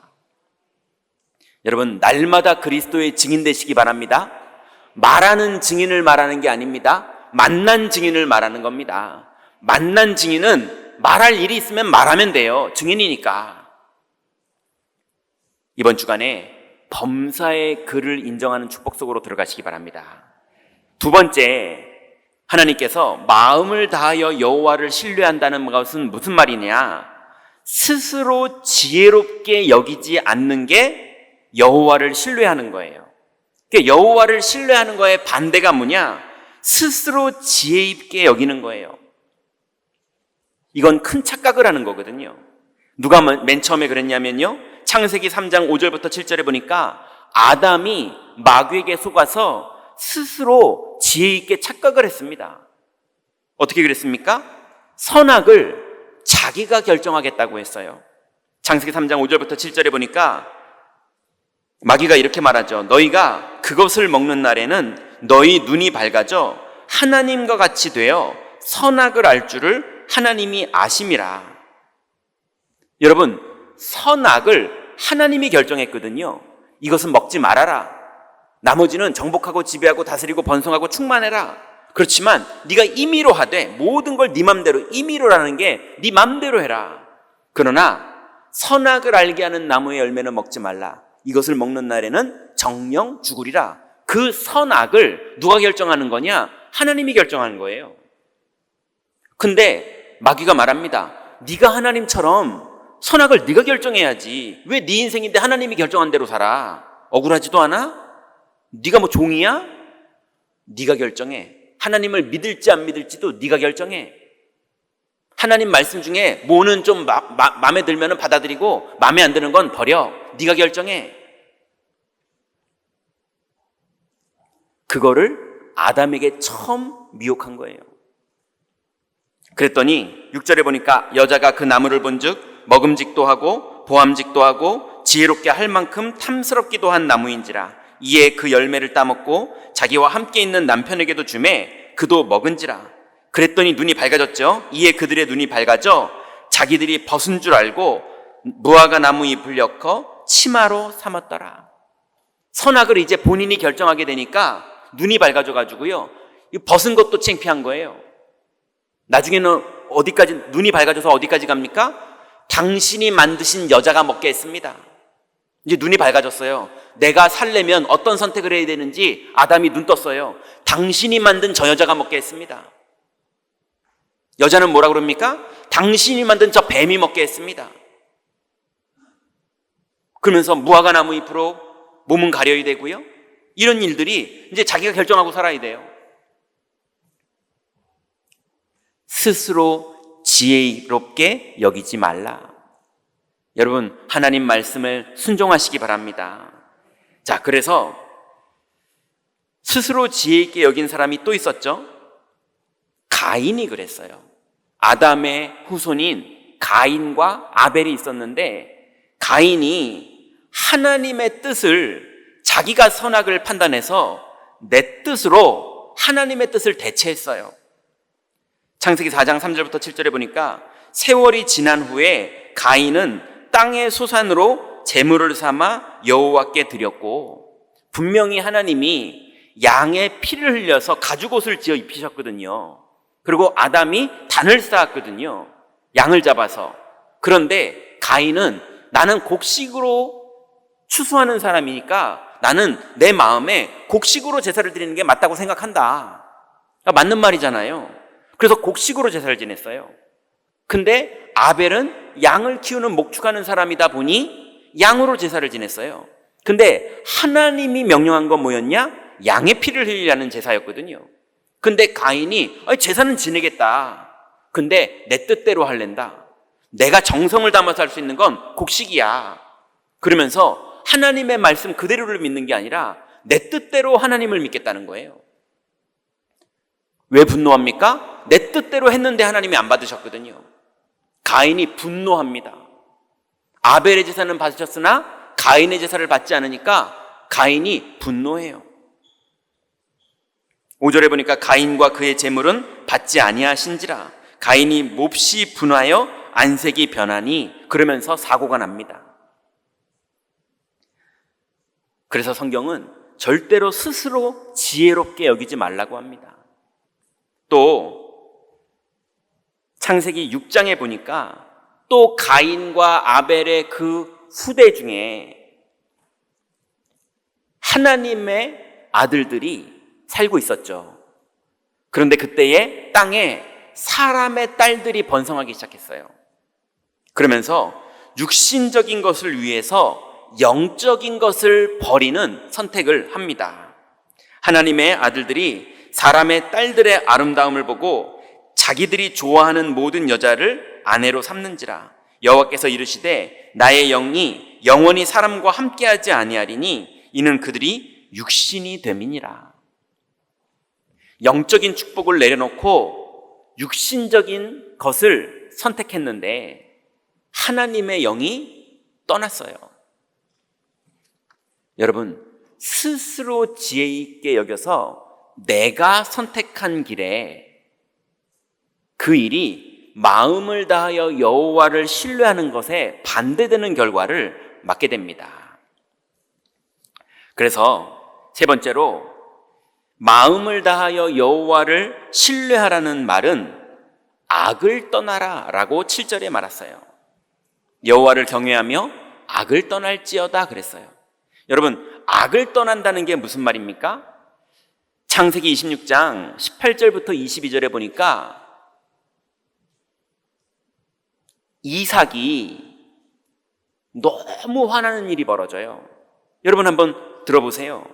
여러분, 날마다 그리스도의 증인 되시기 바랍니다. 말하는 증인을 말하는 게 아닙니다. 만난 증인을 말하는 겁니다. 만난 증인은 말할 일이 있으면 말하면 돼요. 증인이니까. 이번 주간에 범사의 그를 인정하는 축복 속으로 들어가시기 바랍니다. 두 번째, 하나님께서 마음을 다하여 여호와를 신뢰한다는 것은 무슨 말이냐? 스스로 지혜롭게 여기지 않는 게 여호와를 신뢰하는 거예요. 그러니까 여호와를 신뢰하는 거의 반대가 뭐냐? 스스로 지혜 있게 여기는 거예요. 이건 큰 착각을 하는 거거든요. 누가 맨 처음에 그랬냐면요, 창세기 3장 5절부터 7절에 보니까 아담이 마귀에게 속아서 스스로 지혜 있게 착각을 했습니다. 어떻게 그랬습니까? 선악을 자기가 결정하겠다고 했어요. 창세기 3장 5절부터 7절에 보니까 마귀가 이렇게 말하죠. 너희가 그것을 먹는 날에는 너희 눈이 밝아져 하나님과 같이 되어 선악을 알 줄을 하나님이 아심이라. 여러분, 선악을 하나님이 결정했거든요. 이것은 먹지 말아라. 나머지는 정복하고 지배하고 다스리고 번성하고 충만해라. 그렇지만 네가 임의로 하되, 모든 걸 네 맘대로, 임의로라는 게 네 맘대로 해라. 그러나 선악을 알게 하는 나무의 열매는 먹지 말라. 이것을 먹는 날에는 정령 죽으리라. 그 선악을 누가 결정하는 거냐? 하나님이 결정하는 거예요. 근데 마귀가 말합니다. 네가 하나님처럼 선악을 네가 결정해야지. 왜 네 인생인데 하나님이 결정한 대로 살아? 억울하지도 않아? 네가 뭐 종이야? 네가 결정해. 하나님을 믿을지 안 믿을지도 네가 결정해. 하나님 말씀 중에 뭐는 좀 마음에 들면 받아들이고 마음에 안 드는 건 버려. 네가 결정해. 그거를 아담에게 처음 미혹한 거예요. 그랬더니 6절에 보니까 여자가 그 나무를 본즉 먹음직도 하고 보암직도 하고 지혜롭게 할 만큼 탐스럽기도 한 나무인지라. 이에 그 열매를 따먹고 자기와 함께 있는 남편에게도 주매 그도 먹은지라. 그랬더니 눈이 밝아졌죠. 이에 그들의 눈이 밝아져 자기들이 벗은 줄 알고 무화과 나무 잎을 엮어 치마로 삼았더라. 선악을 이제 본인이 결정하게 되니까 눈이 밝아져 가지고요, 벗은 것도 창피한 거예요. 나중에는 어디까지, 눈이 밝아져서 어디까지 갑니까? 당신이 만드신 여자가 먹게 했습니다. 이제 눈이 밝아졌어요. 내가 살려면 어떤 선택을 해야 되는지 아담이 눈 떴어요. 당신이 만든 저 여자가 먹게 했습니다. 여자는 뭐라 그럽니까? 당신이 만든 저 뱀이 먹게 했습니다. 그러면서 무화과 나무 잎으로 몸은 가려야 되고요, 이런 일들이 이제 자기가 결정하고 살아야 돼요. 스스로 지혜롭게 여기지 말라. 여러분, 하나님 말씀을 순종하시기 바랍니다. 자, 그래서 스스로 지혜 있게 여긴 사람이 또 있었죠. 가인이 그랬어요. 아담의 후손인 가인과 아벨이 있었는데, 가인이 하나님의 뜻을, 자기가 선악을 판단해서 내 뜻으로 하나님의 뜻을 대체했어요. 창세기 4장 3절부터 7절에 보니까 세월이 지난 후에 가인은 땅의 소산으로 제물을 삼아 여호와께 드렸고, 분명히 하나님이 양의 피를 흘려서 가죽옷을 지어 입히셨거든요. 그리고 아담이 단을 쌓았거든요, 양을 잡아서. 그런데 가인은 나는 곡식으로 추수하는 사람이니까 나는 내 마음에 곡식으로 제사를 드리는 게 맞다고 생각한다. 그러니까 맞는 말이잖아요. 그래서 곡식으로 제사를 지냈어요. 근데 아벨은 양을 키우는 목축하는 사람이다 보니 양으로 제사를 지냈어요. 근데 하나님이 명령한 건 뭐였냐? 양의 피를 흘리라는 제사였거든요. 근데 가인이 제사는 지내겠다. 근데 내 뜻대로 할랜다. 내가 정성을 담아서 할 수 있는 건 곡식이야. 그러면서 하나님의 말씀 그대로를 믿는 게 아니라 내 뜻대로 하나님을 믿겠다는 거예요. 왜 분노합니까? 내 뜻대로 했는데 하나님이 안 받으셨거든요. 가인이 분노합니다. 아벨의 제사는 받으셨으나 가인의 제사를 받지 않으니까 가인이 분노해요. 5절에 보니까 가인과 그의 제물은 받지 아니하신지라. 가인이 몹시 분하여 안색이 변하니, 그러면서 사고가 납니다. 그래서 성경은 절대로 스스로 지혜롭게 여기지 말라고 합니다. 또 창세기 6장에 보니까 또 가인과 아벨의 그 후대 중에 하나님의 아들들이 살고 있었죠. 그런데 그때에 땅에 사람의 딸들이 번성하기 시작했어요. 그러면서 육신적인 것을 위해서 영적인 것을 버리는 선택을 합니다. 하나님의 아들들이 사람의 딸들의 아름다움을 보고 자기들이 좋아하는 모든 여자를 아내로 삼는지라. 여호와께서 이르시되 나의 영이 영원히 사람과 함께하지 아니하리니 이는 그들이 육신이 됨이니라. 영적인 축복을 내려놓고 육신적인 것을 선택했는데 하나님의 영이 떠났어요. 여러분, 스스로 지혜 있게 여겨서 내가 선택한 길에 그 일이 마음을 다하여 여호와를 신뢰하는 것에 반대되는 결과를 맞게 됩니다. 그래서 세 번째로, 마음을 다하여 여호와를 신뢰하라는 말은 악을 떠나라 라고 7절에 말했어요. 여호와를 경외하며 악을 떠날지어다 그랬어요. 여러분, 악을 떠난다는 게 무슨 말입니까? 창세기 26장 18절부터 22절에 보니까 이삭이 너무 화나는 일이 벌어져요. 여러분 한번 들어보세요.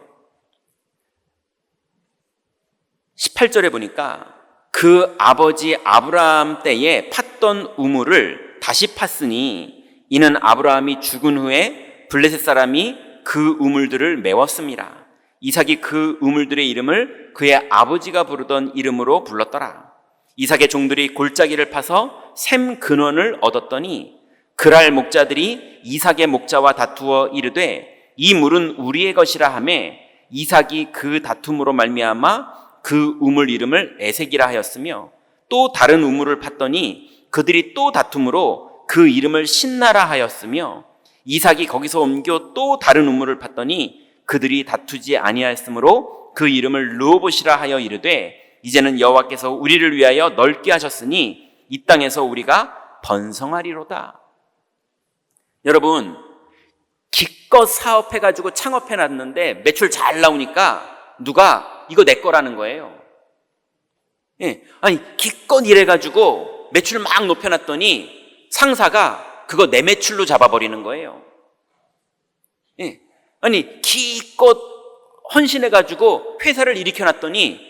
18절에 보니까 그 아버지 아브라함 때에 팠던 우물을 다시 팠으니 이는 아브라함이 죽은 후에 블레셋 사람이 그 우물들을 메웠습니다. 이삭이 그 우물들의 이름을 그의 아버지가 부르던 이름으로 불렀더라. 이삭의 종들이 골짜기를 파서 샘 근원을 얻었더니 그랄 목자들이 이삭의 목자와 다투어 이르되 이 물은 우리의 것이라 하매 이삭이 그 다툼으로 말미암아 그 우물 이름을 에색이라 하였으며 또 다른 우물을 팠더니 그들이 또 다툼으로 그 이름을 신나라 하였으며 이삭이 거기서 옮겨 또 다른 우물을 팠더니 그들이 다투지 아니하였으므로 그 이름을 르호봇이라 하여 이르되 이제는 여호와께서 우리를 위하여 넓게 하셨으니 이 땅에서 우리가 번성하리로다. 여러분, 기껏 사업해가지고 창업해놨는데 매출 잘 나오니까 누가 이거 내 거라는 거예요. 아니 기껏 일해가지고 매출 막 높여놨더니 상사가 그거 내 매출로 잡아버리는 거예요. 아니 기껏 헌신해가지고 회사를 일으켜놨더니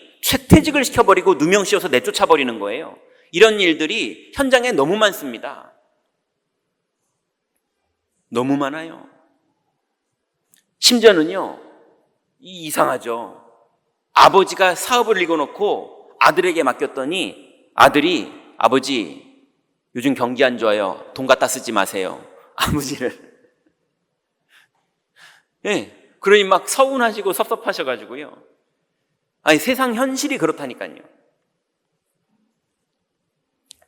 퇴직을 시켜버리고 누명 씌워서 내쫓아버리는 거예요. 이런 일들이 현장에 너무 많습니다. 너무 많아요. 심지어는요, 이상하죠. 아버지가 사업을 읽어놓고 아들에게 맡겼더니 아들이 아버지 요즘 경기 안 좋아요. 돈 갖다 쓰지 마세요. 아버지를. 그러니 막 서운하시고 섭섭하셔가지고요. 아니 세상 현실이 그렇다니까요.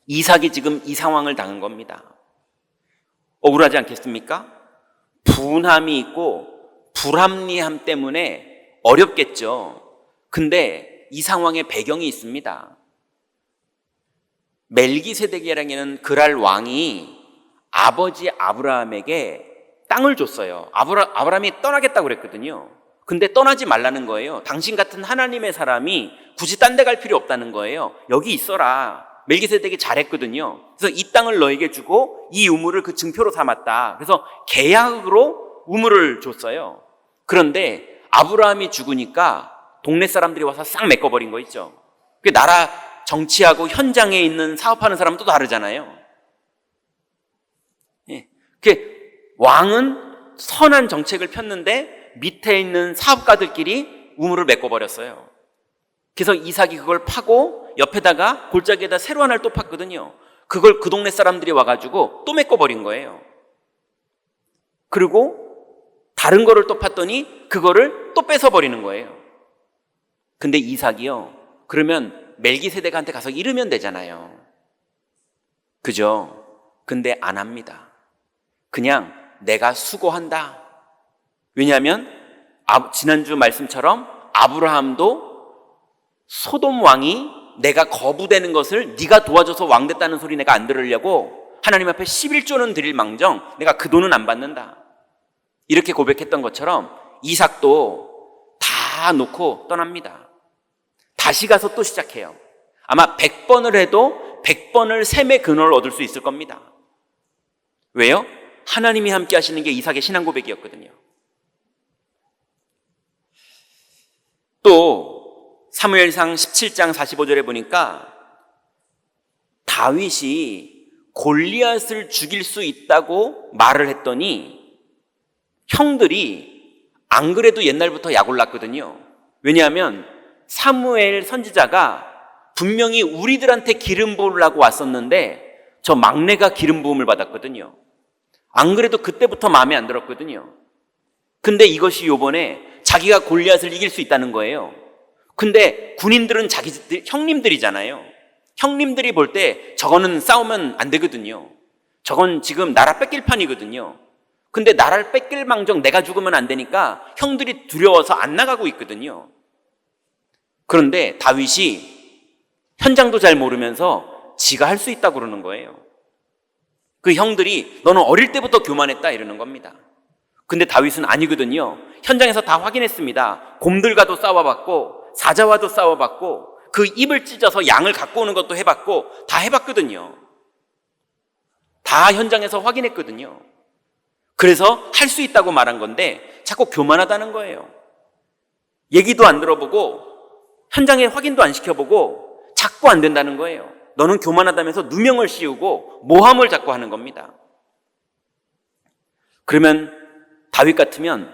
이삭이 지금 이 상황을 당한 겁니다. 억울하지 않겠습니까? 분함이 있고 불합리함 때문에 어렵겠죠. 근데 이 상황에 배경이 있습니다. 멜기세덱이라는 그랄 왕이 아버지 아브라함에게 땅을 줬어요. 아브라함이 떠나겠다고 그랬거든요. 근데 떠나지 말라는 거예요. 당신 같은 하나님의 사람이 굳이 딴 데 갈 필요 없다는 거예요. 여기 있어라. 멜기세덱이 잘했거든요. 그래서 이 땅을 너에게 주고 이 우물을 그 증표로 삼았다. 그래서 계약으로 우물을 줬어요. 그런데 아브라함이 죽으니까 동네 사람들이 와서 싹 메꿔버린 거 있죠. 그 나라 정치하고 현장에 있는 사업하는 사람은 또 다르잖아요. 왕은 선한 정책을 폈는데 밑에 있는 사업가들끼리 우물을 메꿔버렸어요. 그래서 이삭이 그걸 파고 옆에다가 골짜기에다 새로 하나를 또 팠거든요. 그걸 그 동네 사람들이 와가지고 또 메꿔버린 거예요. 그리고 다른 거를 또 팠더니 그거를 또 뺏어버리는 거예요. 근데 이삭이요, 그러면 멜기세덱한테 가서 이르면 되잖아요. 그죠? 근데 안 합니다. 그냥 내가 수고한다. 왜냐하면 지난주 말씀처럼 아브라함도 소돔 왕이 내가 거부되는 것을 네가 도와줘서 왕 됐다는 소리 내가 안 들으려고 하나님 앞에 11조는 드릴 망정 내가 그 돈은 안 받는다. 이렇게 고백했던 것처럼 이삭도 다 놓고 떠납니다. 다시 가서 또 시작해요. 아마 100번을 해도 100번을 샘의 근원을 얻을 수 있을 겁니다. 왜요? 하나님이 함께 하시는 게 이삭의 신앙 고백이었거든요. 또 사무엘상 17장 45절에 보니까 다윗이 골리앗을 죽일 수 있다고 말을 했더니 형들이 안 그래도 옛날부터 약 올랐거든요. 왜냐하면 사무엘 선지자가 분명히 우리들한테 기름 부으려고 왔었는데 저 막내가 기름 부음을 받았거든요. 안 그래도 그때부터 마음에 안 들었거든요. 근데 이것이 요번에 자기가 골리앗을 이길 수 있다는 거예요. 근데 군인들은 자기들 형님들이잖아요. 형님들이 볼 때 저거는 싸우면 안 되거든요. 저건 지금 나라 뺏길 판이거든요. 근데 나라를 뺏길 망정 내가 죽으면 안 되니까 형들이 두려워서 안 나가고 있거든요. 그런데 다윗이 현장도 잘 모르면서 지가 할 수 있다고 그러는 거예요. 그 형들이 너는 어릴 때부터 교만했다 이러는 겁니다. 근데 다윗은 아니거든요. 현장에서 다 확인했습니다. 곰들과도 싸워봤고 사자와도 싸워봤고 그 입을 찢어서 양을 갖고 오는 것도 해봤고 다 해봤거든요. 다 현장에서 확인했거든요. 그래서 할 수 있다고 말한 건데 자꾸 교만하다는 거예요. 얘기도 안 들어보고 현장에 확인도 안 시켜보고 자꾸 안 된다는 거예요. 너는 교만하다면서 누명을 씌우고 모함을 자꾸 하는 겁니다. 그러면 다윗 같으면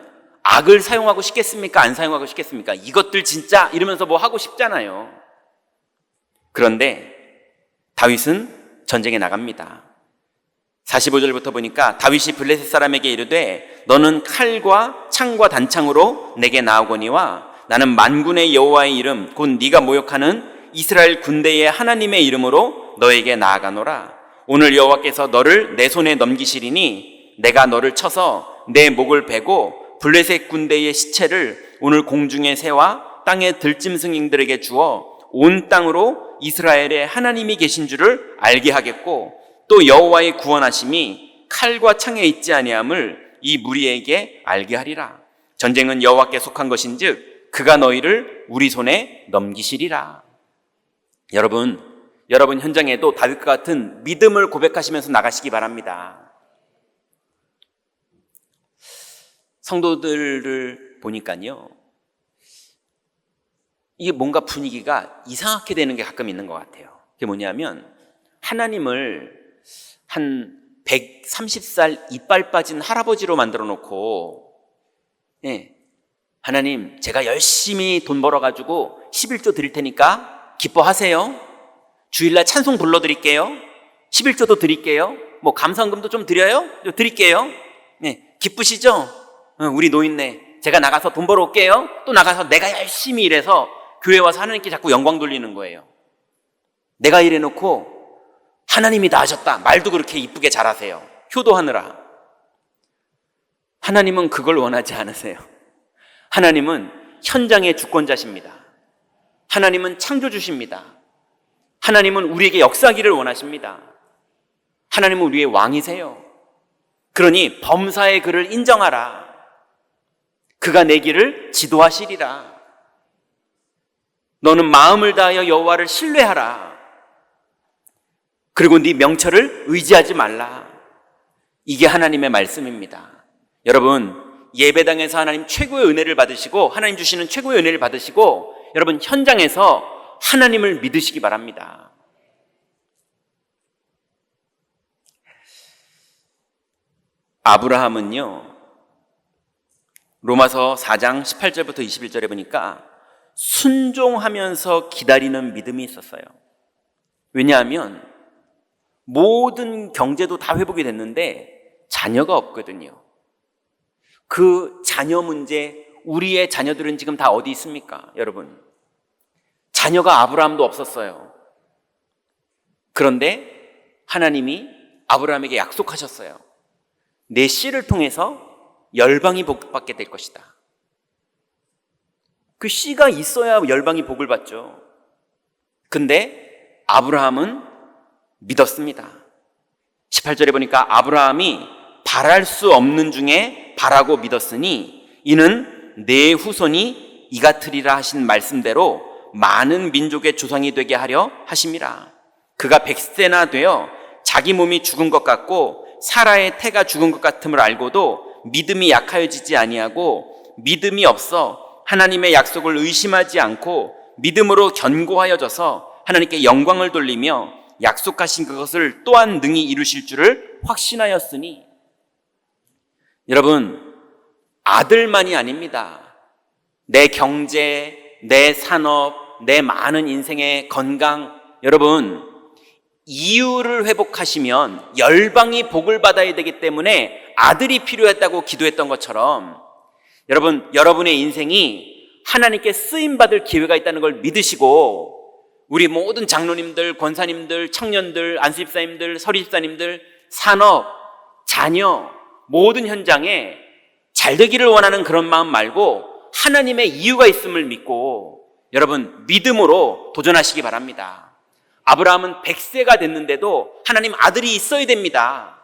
악을 사용하고 싶겠습니까? 안 사용하고 싶겠습니까? 이것들 진짜 이러면서 뭐 하고 싶잖아요. 그런데 다윗은 전쟁에 나갑니다. 45절부터 보니까 다윗이 블레셋 사람에게 이르되 너는 칼과 창과 단창으로 내게 나오거니와 나는 만군의 여호와의 이름 곧 네가 모욕하는 이스라엘 군대의 하나님의 이름으로 너에게 나아가노라. 오늘 여호와께서 너를 내 손에 넘기시리니 내가 너를 쳐서 내 목을 베고 블레셋 군대의 시체를 오늘 공중의 새와 땅의 들짐승들에게 주어 온 땅으로 이스라엘의 하나님이 계신 줄을 알게 하겠고 또 여호와의 구원하심이 칼과 창에 있지 아니함을 이 무리에게 알게 하리라. 전쟁은 여호와께 속한 것인즉 그가 너희를 우리 손에 넘기시리라. 여러분 현장에도 다윗과 같은 믿음을 고백하시면서 나가시기 바랍니다. 성도들을 보니까요, 이게 뭔가 분위기가 이상하게 되는 게 가끔 있는 것 같아요. 그게 뭐냐면 하나님을 한 130살 이빨 빠진 할아버지로 만들어 놓고, 하나님 제가 열심히 돈 벌어가지고 11조 드릴 테니까 기뻐하세요. 주일날 찬송 불러드릴게요. 11조도 드릴게요. 뭐 감사원금도 좀 드려요? 드릴게요. 기쁘시죠? 우리 노인네 제가 나가서 돈 벌어올게요. 또 나가서 내가 열심히 일해서 교회 와서 하나님께 자꾸 영광 돌리는 거예요. 내가 일해놓고 하나님이 다 하셨다 말도 그렇게 이쁘게 잘하세요. 효도하느라. 하나님은 그걸 원하지 않으세요. 하나님은 현장의 주권자십니다. 하나님은 창조주십니다. 하나님은 우리에게 역사하기를 원하십니다. 하나님은 우리의 왕이세요. 그러니 범사의 그를 인정하라. 그가 내 길을 지도하시리라. 너는 마음을 다하여 여호와를 신뢰하라. 그리고 네 명철을 의지하지 말라. 이게 하나님의 말씀입니다. 여러분, 예배당에서 하나님 최고의 은혜를 받으시고 하나님 주시는 최고의 은혜를 받으시고 여러분 현장에서 하나님을 믿으시기 바랍니다. 아브라함은요, 로마서 4장 18절부터 21절에 보니까 순종하면서 기다리는 믿음이 있었어요. 왜냐하면 모든 경제도 다 회복이 됐는데 자녀가 없거든요. 그 자녀 문제, 우리의 자녀들은 지금 다 어디 있습니까? 여러분, 자녀가 아브라함도 없었어요. 그런데 하나님이 아브라함에게 약속하셨어요. 내 씨를 통해서 열방이 복받게 될 것이다. 그 씨가 있어야 열방이 복을 받죠. 근데 아브라함은 믿었습니다. 18절에 보니까 아브라함이 바랄 수 없는 중에 바라고 믿었으니 이는 내 후손이 이같으리라 하신 말씀대로 많은 민족의 조상이 되게 하려 하심이라. 그가 100세나 되어 자기 몸이 죽은 것 같고 사라의 태가 죽은 것 같음을 알고도 믿음이 약하여지지 아니하고 믿음이 없어 하나님의 약속을 의심하지 않고 믿음으로 견고하여져서 하나님께 영광을 돌리며 약속하신 그것을 또한 능히 이루실 줄을 확신하였으니. 여러분, 아들만이 아닙니다. 내 경제, 내 산업, 내 많은 인생의 건강, 여러분 이유를 회복하시면 열방이 복을 받아야 되기 때문에 아들이 필요했다고 기도했던 것처럼 여러분, 여러분의 인생이 하나님께 쓰임받을 기회가 있다는 걸 믿으시고 우리 모든 장로님들, 권사님들, 청년들, 안수집사님들, 서리집사님들, 산업, 자녀, 모든 현장에 잘 되기를 원하는 그런 마음 말고 하나님의 이유가 있음을 믿고 여러분 믿음으로 도전하시기 바랍니다. 아브라함은 100세가 됐는데도 하나님 아들이 있어야 됩니다.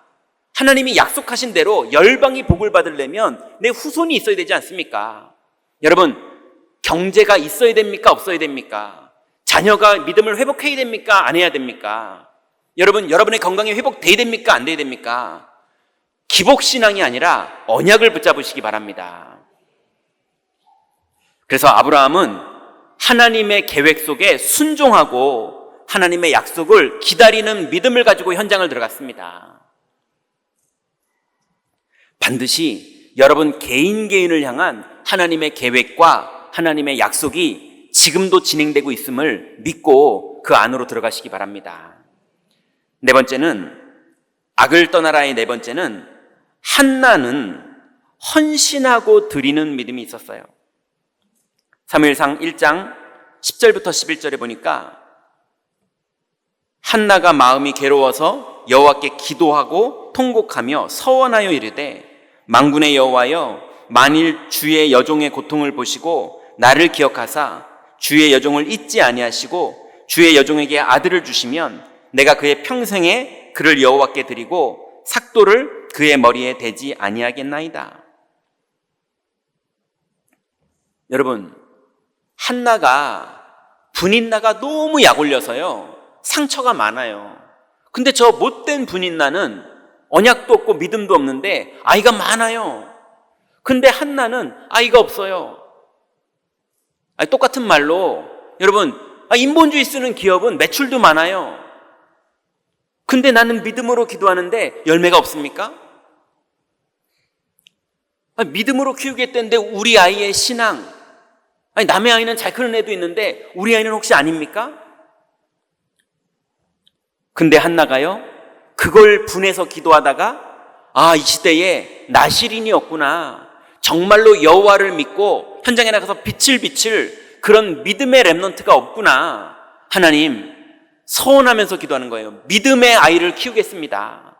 하나님이 약속하신 대로 열방이 복을 받으려면 내 후손이 있어야 되지 않습니까? 여러분, 경제가 있어야 됩니까? 없어야 됩니까? 자녀가 믿음을 회복해야 됩니까? 안 해야 됩니까? 여러분, 여러분의 건강이 회복돼야 됩니까? 안 돼야 됩니까? 기복신앙이 아니라 언약을 붙잡으시기 바랍니다. 그래서 아브라함은 하나님의 계획 속에 순종하고 하나님의 약속을 기다리는 믿음을 가지고 현장을 들어갔습니다. 반드시 여러분 개인을 향한 하나님의 계획과 하나님의 약속이 지금도 진행되고 있음을 믿고 그 안으로 들어가시기 바랍니다. 네 번째는, 악을 떠나라의 네 번째는, 한나는 헌신하고 드리는 믿음이 있었어요. 사무엘상 1장 10절부터 11절에 보니까 한나가 마음이 괴로워서 여호와께 기도하고 통곡하며 서원하여 이르되, 만군의 여호와여, 만일 주의 여종의 고통을 보시고 나를 기억하사 주의 여종을 잊지 아니하시고 주의 여종에게 아들을 주시면 내가 그의 평생에 그를 여호와께 드리고 삭도를 그의 머리에 대지 아니하겠나이다. 여러분, 한나가 분인나가 너무 약 올려서요, 상처가 많아요. 근데 저 못된 분인나는 언약도 없고 믿음도 없는데 아이가 많아요. 근데 한나는 아이가 없어요. 똑같은 말로 여러분, 인본주의 쓰는 기업은 매출도 많아요. 근데 나는 믿음으로 기도하는데 열매가 없습니까? 믿음으로 키우겠다는데 우리 아이의 신앙, 남의 아이는 잘 크는 애도 있는데 우리 아이는 혹시 아닙니까? 근데 한나가요, 그걸 분해서 기도하다가 이 시대에 나실인이 없구나, 정말로 여호와를 믿고 현장에 나가서 빛을 비칠 그런 믿음의 렘넌트가 없구나, 하나님 서원하면서 기도하는 거예요. 믿음의 아이를 키우겠습니다.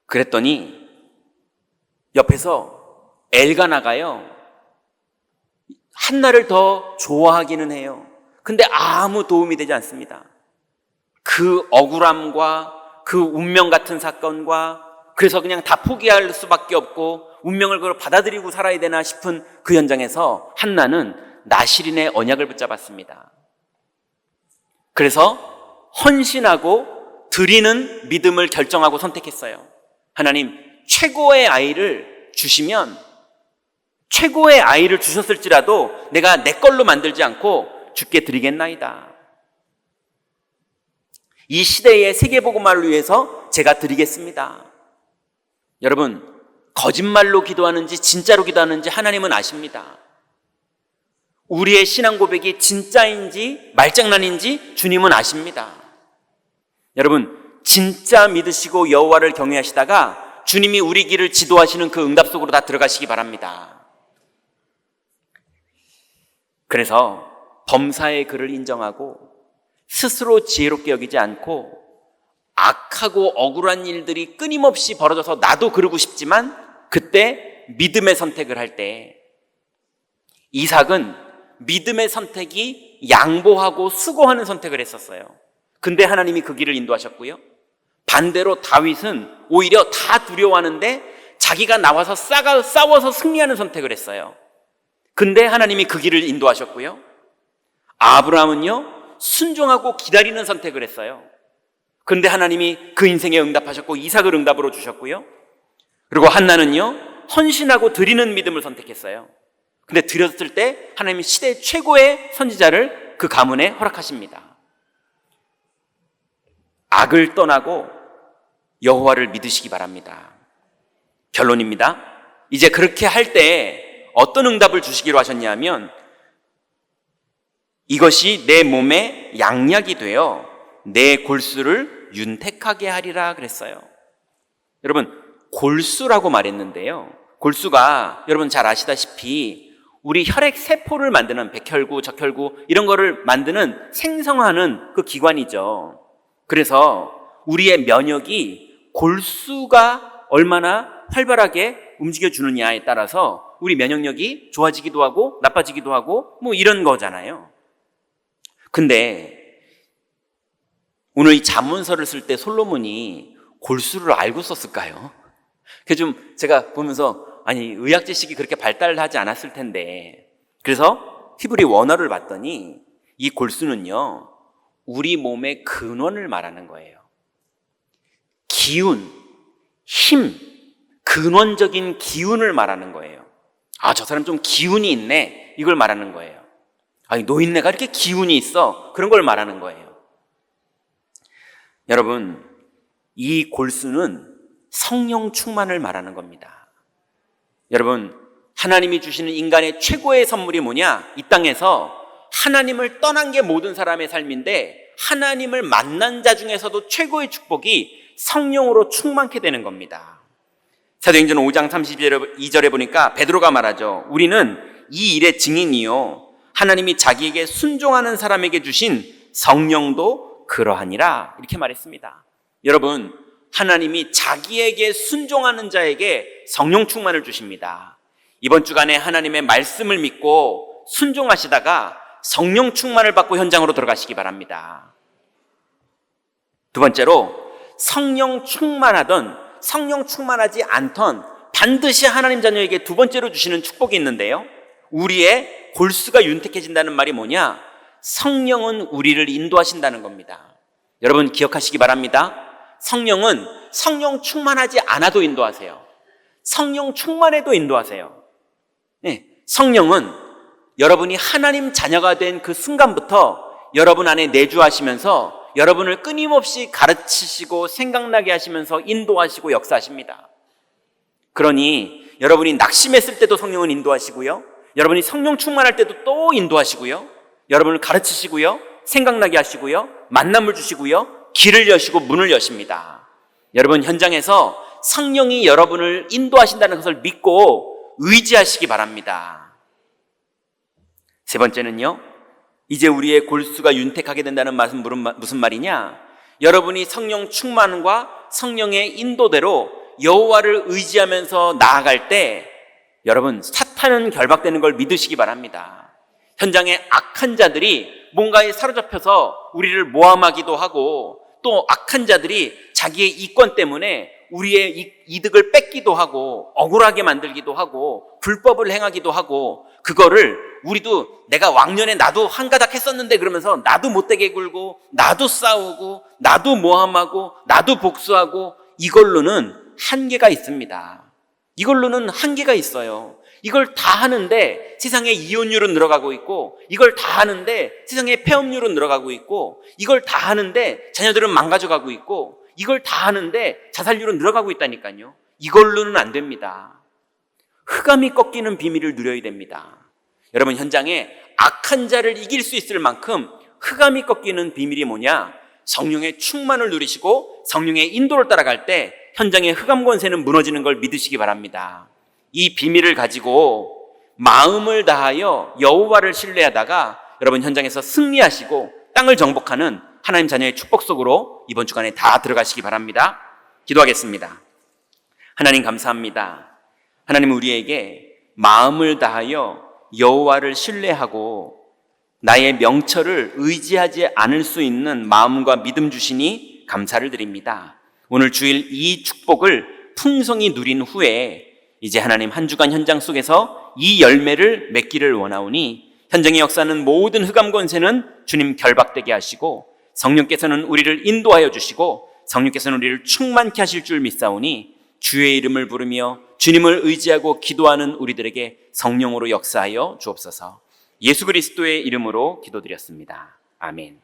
그랬더니 옆에서 엘가나가요, 한나를 더 좋아하기는 해요. 근데 아무 도움이 되지 않습니다. 그 억울함과 그 운명 같은 사건과, 그래서 그냥 다 포기할 수밖에 없고 운명을 그걸 받아들이고 살아야 되나 싶은 그 현장에서 한나는 나실인의 언약을 붙잡았습니다. 그래서 헌신하고 드리는 믿음을 결정하고 선택했어요. 하나님, 최고의 아이를 주시면, 최고의 아이를 주셨을지라도 내가 내 걸로 만들지 않고 주께 드리겠나이다. 이 시대의 세계복음화를 위해서 제가 드리겠습니다. 여러분, 거짓말로 기도하는지 진짜로 기도하는지 하나님은 아십니다. 우리의 신앙 고백이 진짜인지 말장난인지 주님은 아십니다. 여러분, 진짜 믿으시고 여호와를 경외하시다가 주님이 우리 길을 지도하시는 그 응답 속으로 다 들어가시기 바랍니다. 그래서 범사의 그를 인정하고 스스로 지혜롭게 여기지 않고 악하고 억울한 일들이 끊임없이 벌어져서 나도 그러고 싶지만 그때 믿음의 선택을 할 때, 이삭은 믿음의 선택이 양보하고 수고하는 선택을 했었어요. 근데 하나님이 그 길을 인도하셨고요. 반대로 다윗은 오히려 다 두려워하는데 자기가 나와서 싸워서 승리하는 선택을 했어요. 근데 하나님이 그 길을 인도하셨고요. 아브라함은요, 순종하고 기다리는 선택을 했어요. 근데 하나님이 그 인생에 응답하셨고 이삭을 응답으로 주셨고요. 그리고 한나는요, 헌신하고 드리는 믿음을 선택했어요. 근데 드렸을 때 하나님이 시대 최고의 선지자를 그 가문에 허락하십니다. 악을 떠나고 여호와를 믿으시기 바랍니다. 결론입니다. 이제 그렇게 할 때 어떤 응답을 주시기로 하셨냐면, 이것이 내 몸에 양약이 되어 내 골수를 윤택하게 하리라 그랬어요. 여러분, 골수라고 말했는데요, 골수가 여러분 잘 아시다시피 우리 혈액 세포를 만드는 백혈구, 적혈구 이런 거를 만드는 생성하는 그 기관이죠. 그래서 우리의 면역이 골수가 얼마나 활발하게 움직여주느냐에 따라서 우리 면역력이 좋아지기도 하고 나빠지기도 하고 뭐 이런 거잖아요. 근데 오늘 이 잠언서를 쓸 때 솔로몬이 골수를 알고 썼을까요? 그래서 좀 제가 보면서 의학 지식이 그렇게 발달하지 않았을 텐데, 그래서 히브리 원어를 봤더니 이 골수는요, 우리 몸의 근원을 말하는 거예요. 기운, 힘, 근원적인 기운을 말하는 거예요. 저 사람 좀 기운이 있네, 이걸 말하는 거예요. 노인네가 이렇게 기운이 있어, 그런 걸 말하는 거예요. 여러분, 이 골수는 성령 충만을 말하는 겁니다. 여러분, 하나님이 주시는 인간의 최고의 선물이 뭐냐? 이 땅에서 하나님을 떠난 게 모든 사람의 삶인데 하나님을 만난 자 중에서도 최고의 축복이 성령으로 충만케 되는 겁니다. 사도행전 5장 32절에 보니까 베드로가 말하죠. 우리는 이 일의 증인이요, 하나님이 자기에게 순종하는 사람에게 주신 성령도 그러하니라, 이렇게 말했습니다. 여러분, 하나님이 자기에게 순종하는 자에게 성령 충만을 주십니다. 이번 주간에 하나님의 말씀을 믿고 순종하시다가 성령 충만을 받고 현장으로 들어가시기 바랍니다. 두 번째로, 성령 충만하던 성령 충만하지 않던 반드시 하나님 자녀에게 두 번째로 주시는 축복이 있는데요, 우리의 골수가 윤택해진다는 말이 뭐냐? 성령은 우리를 인도하신다는 겁니다. 여러분 기억하시기 바랍니다. 성령은 성령 충만하지 않아도 인도하세요. 성령 충만해도 인도하세요. 네, 성령은 여러분이 하나님 자녀가 된 그 순간부터 여러분 안에 내주하시면서 여러분을 끊임없이 가르치시고 생각나게 하시면서 인도하시고 역사하십니다. 그러니 여러분이 낙심했을 때도 성령은 인도하시고요, 여러분이 성령 충만할 때도 또 인도하시고요, 여러분을 가르치시고요, 생각나게 하시고요, 만남을 주시고요, 길을 여시고 문을 여십니다. 여러분 현장에서 성령이 여러분을 인도하신다는 것을 믿고 의지하시기 바랍니다. 세 번째는요, 이제 우리의 골수가 윤택하게 된다는 말은 무슨 말이냐? 여러분이 성령 충만과 성령의 인도대로 여호와를 의지하면서 나아갈 때 여러분 사탄은 결박되는 걸 믿으시기 바랍니다. 현장에 악한 자들이 뭔가에 사로잡혀서 우리를 모함하기도 하고, 또 악한 자들이 자기의 이권 때문에 우리의 이득을 뺏기도 하고 억울하게 만들기도 하고 불법을 행하기도 하고, 그거를 우리도 내가 왕년에 나도 한가닥 했었는데 그러면서 나도 못되게 굴고 나도 싸우고 나도 모함하고 나도 복수하고, 이걸로는 한계가 있습니다. 이걸로는 한계가 있어요. 이걸 다 하는데 세상의 이혼율은 늘어가고 있고, 이걸 다 하는데 세상의 폐업률은 늘어가고 있고, 이걸 다 하는데 자녀들은 망가져가고 있고, 이걸 다 하는데 자살률은 늘어가고 있다니까요. 이걸로는 안 됩니다. 흑암이 꺾이는 비밀을 누려야 됩니다. 여러분 현장에 악한 자를 이길 수 있을 만큼 흑암이 꺾이는 비밀이 뭐냐? 성령의 충만을 누리시고 성령의 인도를 따라갈 때 현장의 흑암 권세는 무너지는 걸 믿으시기 바랍니다. 이 비밀을 가지고 마음을 다하여 여호와를 신뢰하다가 여러분 현장에서 승리하시고 땅을 정복하는 하나님 자녀의 축복 속으로 이번 주간에 다 들어가시기 바랍니다. 기도하겠습니다. 하나님 감사합니다. 하나님 우리에게 마음을 다하여 여호와를 신뢰하고 나의 명철을 의지하지 않을 수 있는 마음과 믿음 주시니 감사를 드립니다. 오늘 주일 이 축복을 풍성히 누린 후에 이제 하나님 한 주간 현장 속에서 이 열매를 맺기를 원하오니, 현장의 역사는 모든 흑암 권세는 주님 결박되게 하시고 성령께서는 우리를 인도하여 주시고 성령께서는 우리를 충만케 하실 줄 믿사오니, 주의 이름을 부르며 주님을 의지하고 기도하는 우리들에게 성령으로 역사하여 주옵소서. 예수 그리스도의 이름으로 기도드렸습니다. 아멘.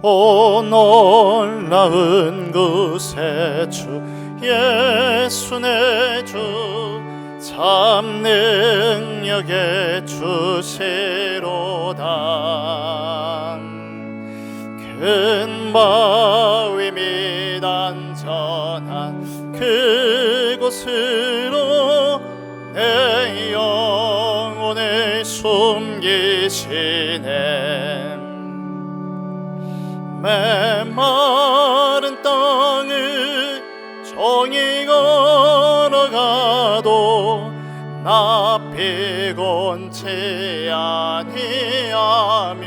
오 놀라운 그새 주 예수 내 주, 참 능력의 주시로다. 큰 바위 및 안전한 그곳으로 내 영혼을 숨기시네. 메마른 땅을 종이 걸어가도 나 피곤치 아니하며,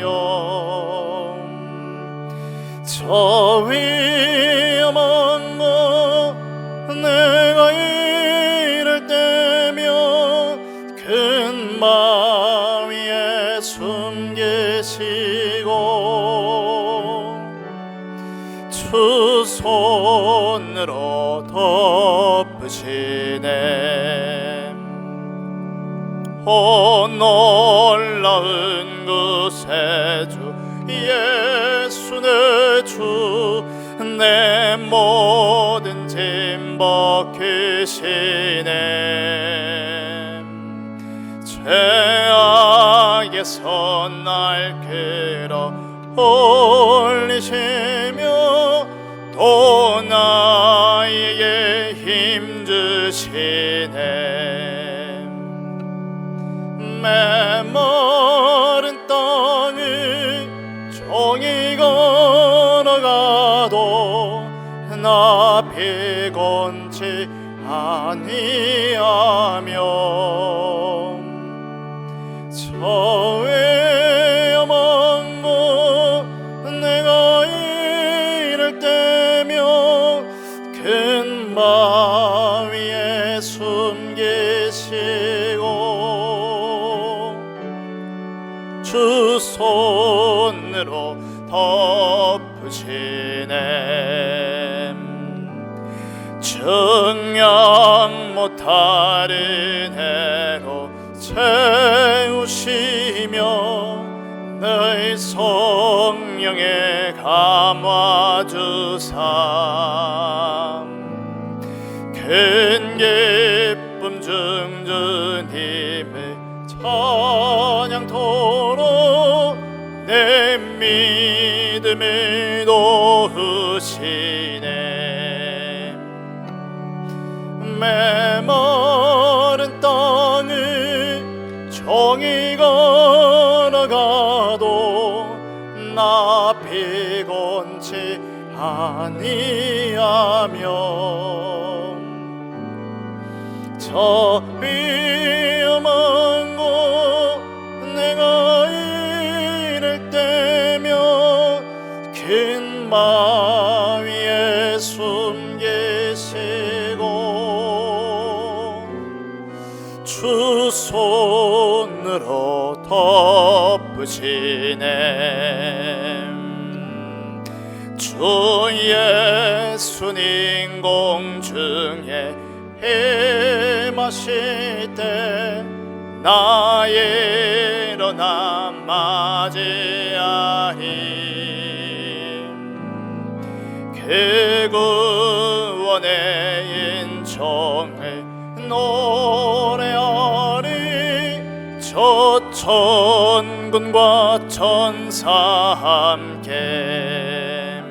저 위험한 곳 내가 이를 때면 큰 바위에 숨기시고 주 손으로 덮으시네. 오 놀라운 그 세주 예수 내 주, 내 모든 짐 벗기시네. 죄악에서 날 끌어 올리시며 또 나에게 힘 주시네. 메마른 땅을 종이 걸어가도 나 피곤치 아니하며 저의 망고 내가 이를 때며 큰 바위에 숨기시고 주 손으로 덮으시네. 증량 못하는 해로 채우시며 늘 성령에 감화주사 큰 기쁨 중 주님을 찬양토록 내 믿음을 도우시네. 메마른 땅을 종이 걸어가도 나 피곤치 아니하며 저 위험한 곳 내가 이를 때며 긴 바위에 숨기시고 주 손으로 덮으시네. 주 예수님 공중에 임하실 때 나 일어나 맞이하리. 그 구원의 인청을 노래하리. 저 천군과 천사 함께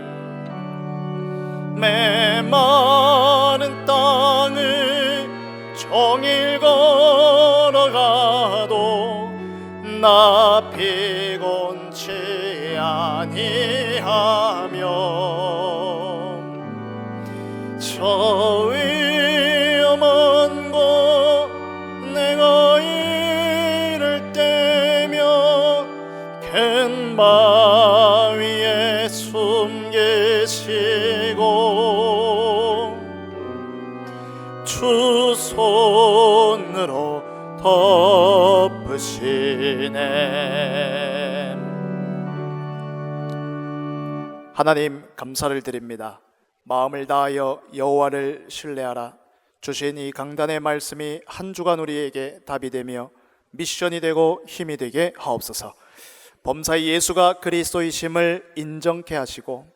메마른 땅을 종일 걸어가도 나 피곤치 아니하며 저 위험한 곳 내가 이를 때며 큰 바위에 숨기시고 주 손으로 덮으시네. 하나님 감사를 드립니다. 마음을 다하여 여호와를 신뢰하라. 주신 이 강단의 말씀이 한 주간 우리에게 답이 되며 미션이 되고 힘이 되게 하옵소서. 범사의 예수가 그리스도이심을 인정케 하시고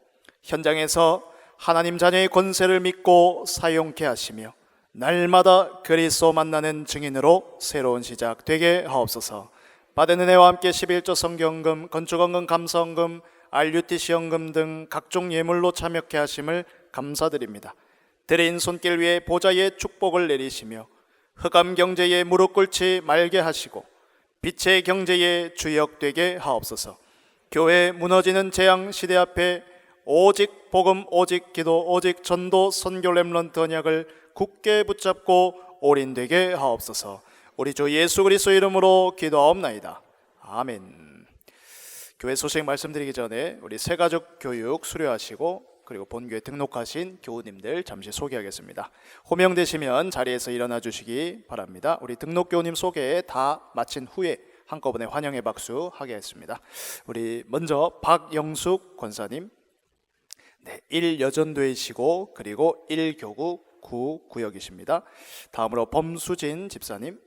현장에서 하나님 자녀의 권세를 믿고 사용케 하시며 날마다 그리스도 만나는 증인으로 새로운 시작 되게 하옵소서. 받은 은혜와 함께 11조 성경금, 건축원금, 감사원금, RUTC 연금 등 각종 예물로 참여케 하심을 감사드립니다. 드린 손길 위에 보좌의 축복을 내리시며 흑암 경제에 무릎 꿇지 말게 하시고 빛의 경제에 주역되게 하옵소서. 교회 무너지는 재앙 시대 앞에 오직 복음, 오직 기도, 오직 전도, 선교 렘넌트 언약을 굳게 붙잡고 올인되게 하옵소서. 우리 주 예수 그리스도 이름으로 기도하옵나이다. 아멘. 교회 소식 말씀드리기 전에 우리 새가족 교육 수료하시고 그리고 본교에 등록하신 교우님들 잠시 소개하겠습니다. 호명되시면 자리에서 일어나 주시기 바랍니다. 우리 등록 교우님 소개 다 마친 후에 한꺼번에 환영의 박수 하겠습니다. 우리 먼저 박영숙 권사님, 1여전도이시고 그리고 1교구 9구역이십니다. 다음으로 범수진 집사님,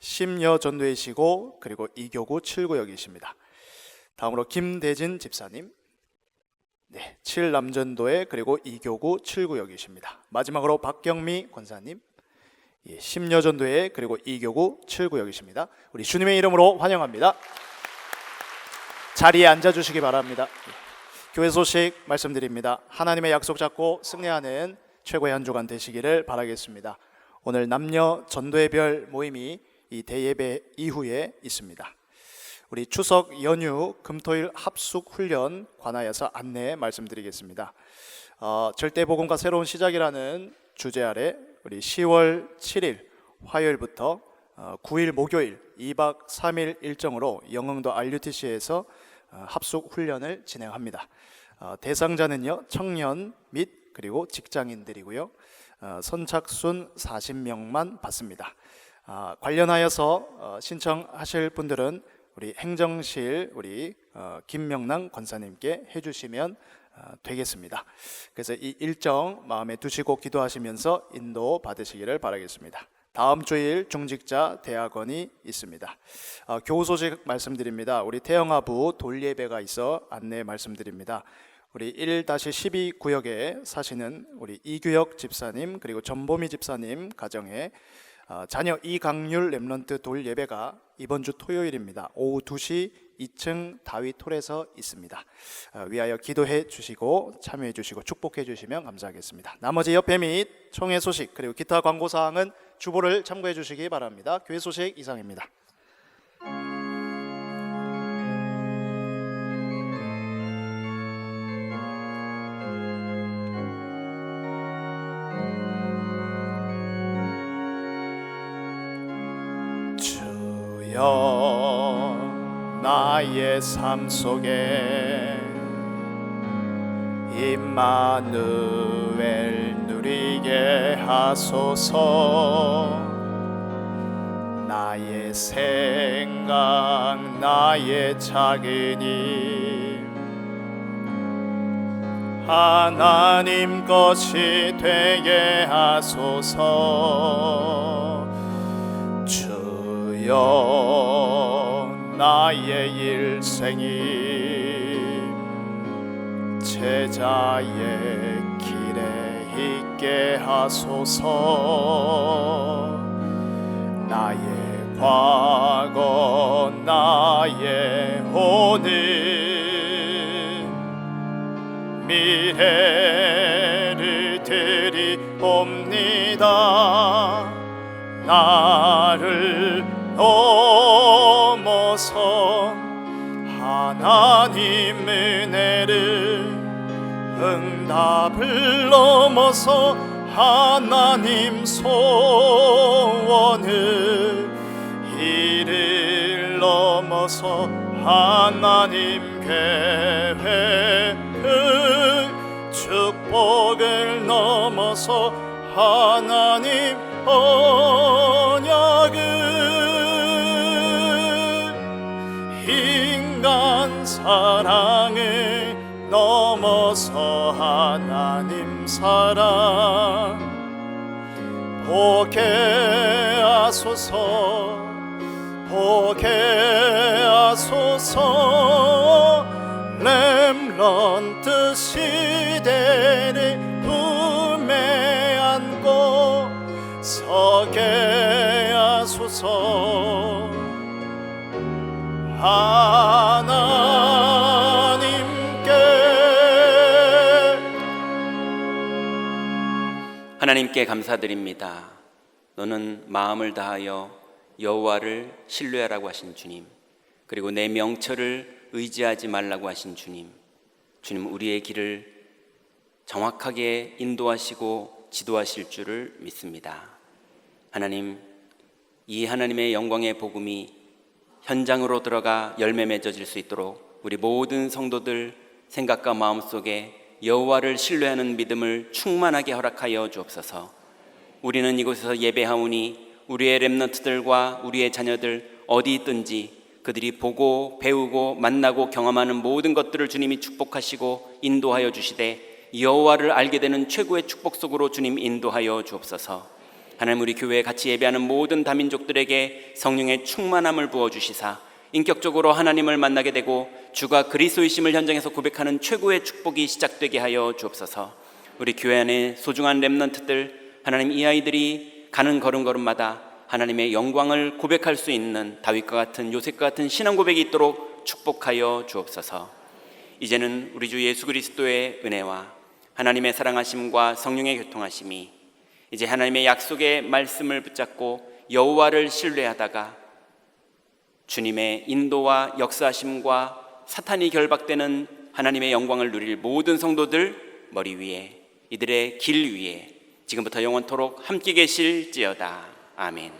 심여전도회시고 그리고 2교구 7구역이십니다. 다음으로 김대진 집사님, 7남전도회 그리고 2교구 7구역이십니다. 마지막으로 박경미 권사님, 심여전도회 그리고 2교구 7구역이십니다. 우리 주님의 이름으로 환영합니다. 자리에 앉아주시기 바랍니다. 교회 소식 말씀드립니다. 하나님의 약속 잡고 승리하는 최고의 한 주간 되시기를 바라겠습니다. 오늘 남녀 전도회별 모임이 이 대예배 이후에 있습니다. 우리 추석 연휴 금토일 합숙 훈련 관하여서 안내 말씀드리겠습니다. 절대복음과 새로운 시작이라는 주제 아래 우리 10월 7일 화요일부터 9일 목요일 2박 3일 일정으로 영흥도 RUTC에서 합숙 훈련을 진행합니다. 대상자는요 청년 및 그리고 직장인들이고요. 선착순 40명만 받습니다. 관련하여서 신청하실 분들은 우리 행정실 우리 김명남 권사님께 해주시면 되겠습니다. 그래서 이 일정 마음에 두시고 기도하시면서 인도 받으시기를 바라겠습니다. 다음 주일 중직자 대학원이 있습니다. 교우 소식 말씀드립니다. 우리 태영아부 돌예배가 있어 안내 말씀드립니다. 우리 1-12 구역에 사시는 우리 이규혁 집사님 그리고 전보미 집사님 가정에 자녀 이강률 렘넌트 돌예배가 이번 주 토요일입니다. 오후 2시 2층 다윗홀에서 있습니다. 위하여 기도해 주시고 참여해 주시고 축복해 주시면 감사하겠습니다. 나머지 협회 및 총회 소식 그리고 기타 광고 사항은 주보를 참고해 주시기 바랍니다. 교회 소식 이상입니다. 주여 나의 삶 속에 임마누엘 누리게 하소서. 나의 생각 나의 작은 힘 하나님 것이 되게 하소서. 주여 나의 일생임 제자의 길에 있게 하소서. 나의 과거 나의 오늘 미래를 드리옵니다. 나를 넘어서 하나님 은혜를 응답을 넘어서 하나님 소원을 이를 넘어서 하나님 계획을 축복을 넘어서 하나님 언약을 인간 사랑을 넘어서 하나님 사랑 보게 하소서. 보게 하소서. 렘넌트 시대를 품에 안고 서게 하소서. 하나님께 감사드립니다. 너는 마음을 다하여 여호와를 신뢰하라고 하신 주님, 그리고 내 명철을 의지하지 말라고 하신 주님, 주님 우리의 길을 정확하게 인도하시고 지도하실 줄을 믿습니다. 하나님, 이 하나님의 영광의 복음이 현장으로 들어가 열매 맺어질 수 있도록 우리 모든 성도들 생각과 마음속에 여호와를 신뢰하는 믿음을 충만하게 허락하여 주옵소서. 우리는 이곳에서 예배하오니 우리의 렘넌트들과 우리의 자녀들 어디 있든지 그들이 보고 배우고 만나고 경험하는 모든 것들을 주님이 축복하시고 인도하여 주시되 여호와를 알게 되는 최고의 축복 속으로 주님 인도하여 주옵소서. 하나님, 우리 교회에 같이 예배하는 모든 다민족들에게 성령의 충만함을 부어주시사 인격적으로 하나님을 만나게 되고 주가 그리스도이심을 현장에서 고백하는 최고의 축복이 시작되게 하여 주옵소서. 우리 교회 안에 소중한 렘넌트들, 하나님, 이 아이들이 가는 걸음걸음마다 하나님의 영광을 고백할 수 있는 다윗과 같은, 요셉과 같은 신앙 고백이 있도록 축복하여 주옵소서. 이제는 우리 주 예수 그리스도의 은혜와 하나님의 사랑하심과 성령의 교통하심이 이제 하나님의 약속의 말씀을 붙잡고 여호와를 신뢰하다가 주님의 인도와 역사하심과 사탄이 결박되는 하나님의 영광을 누릴 모든 성도들 머리 위에, 이들의 길 위에 지금부터 영원토록 함께 계실지어다. 아멘.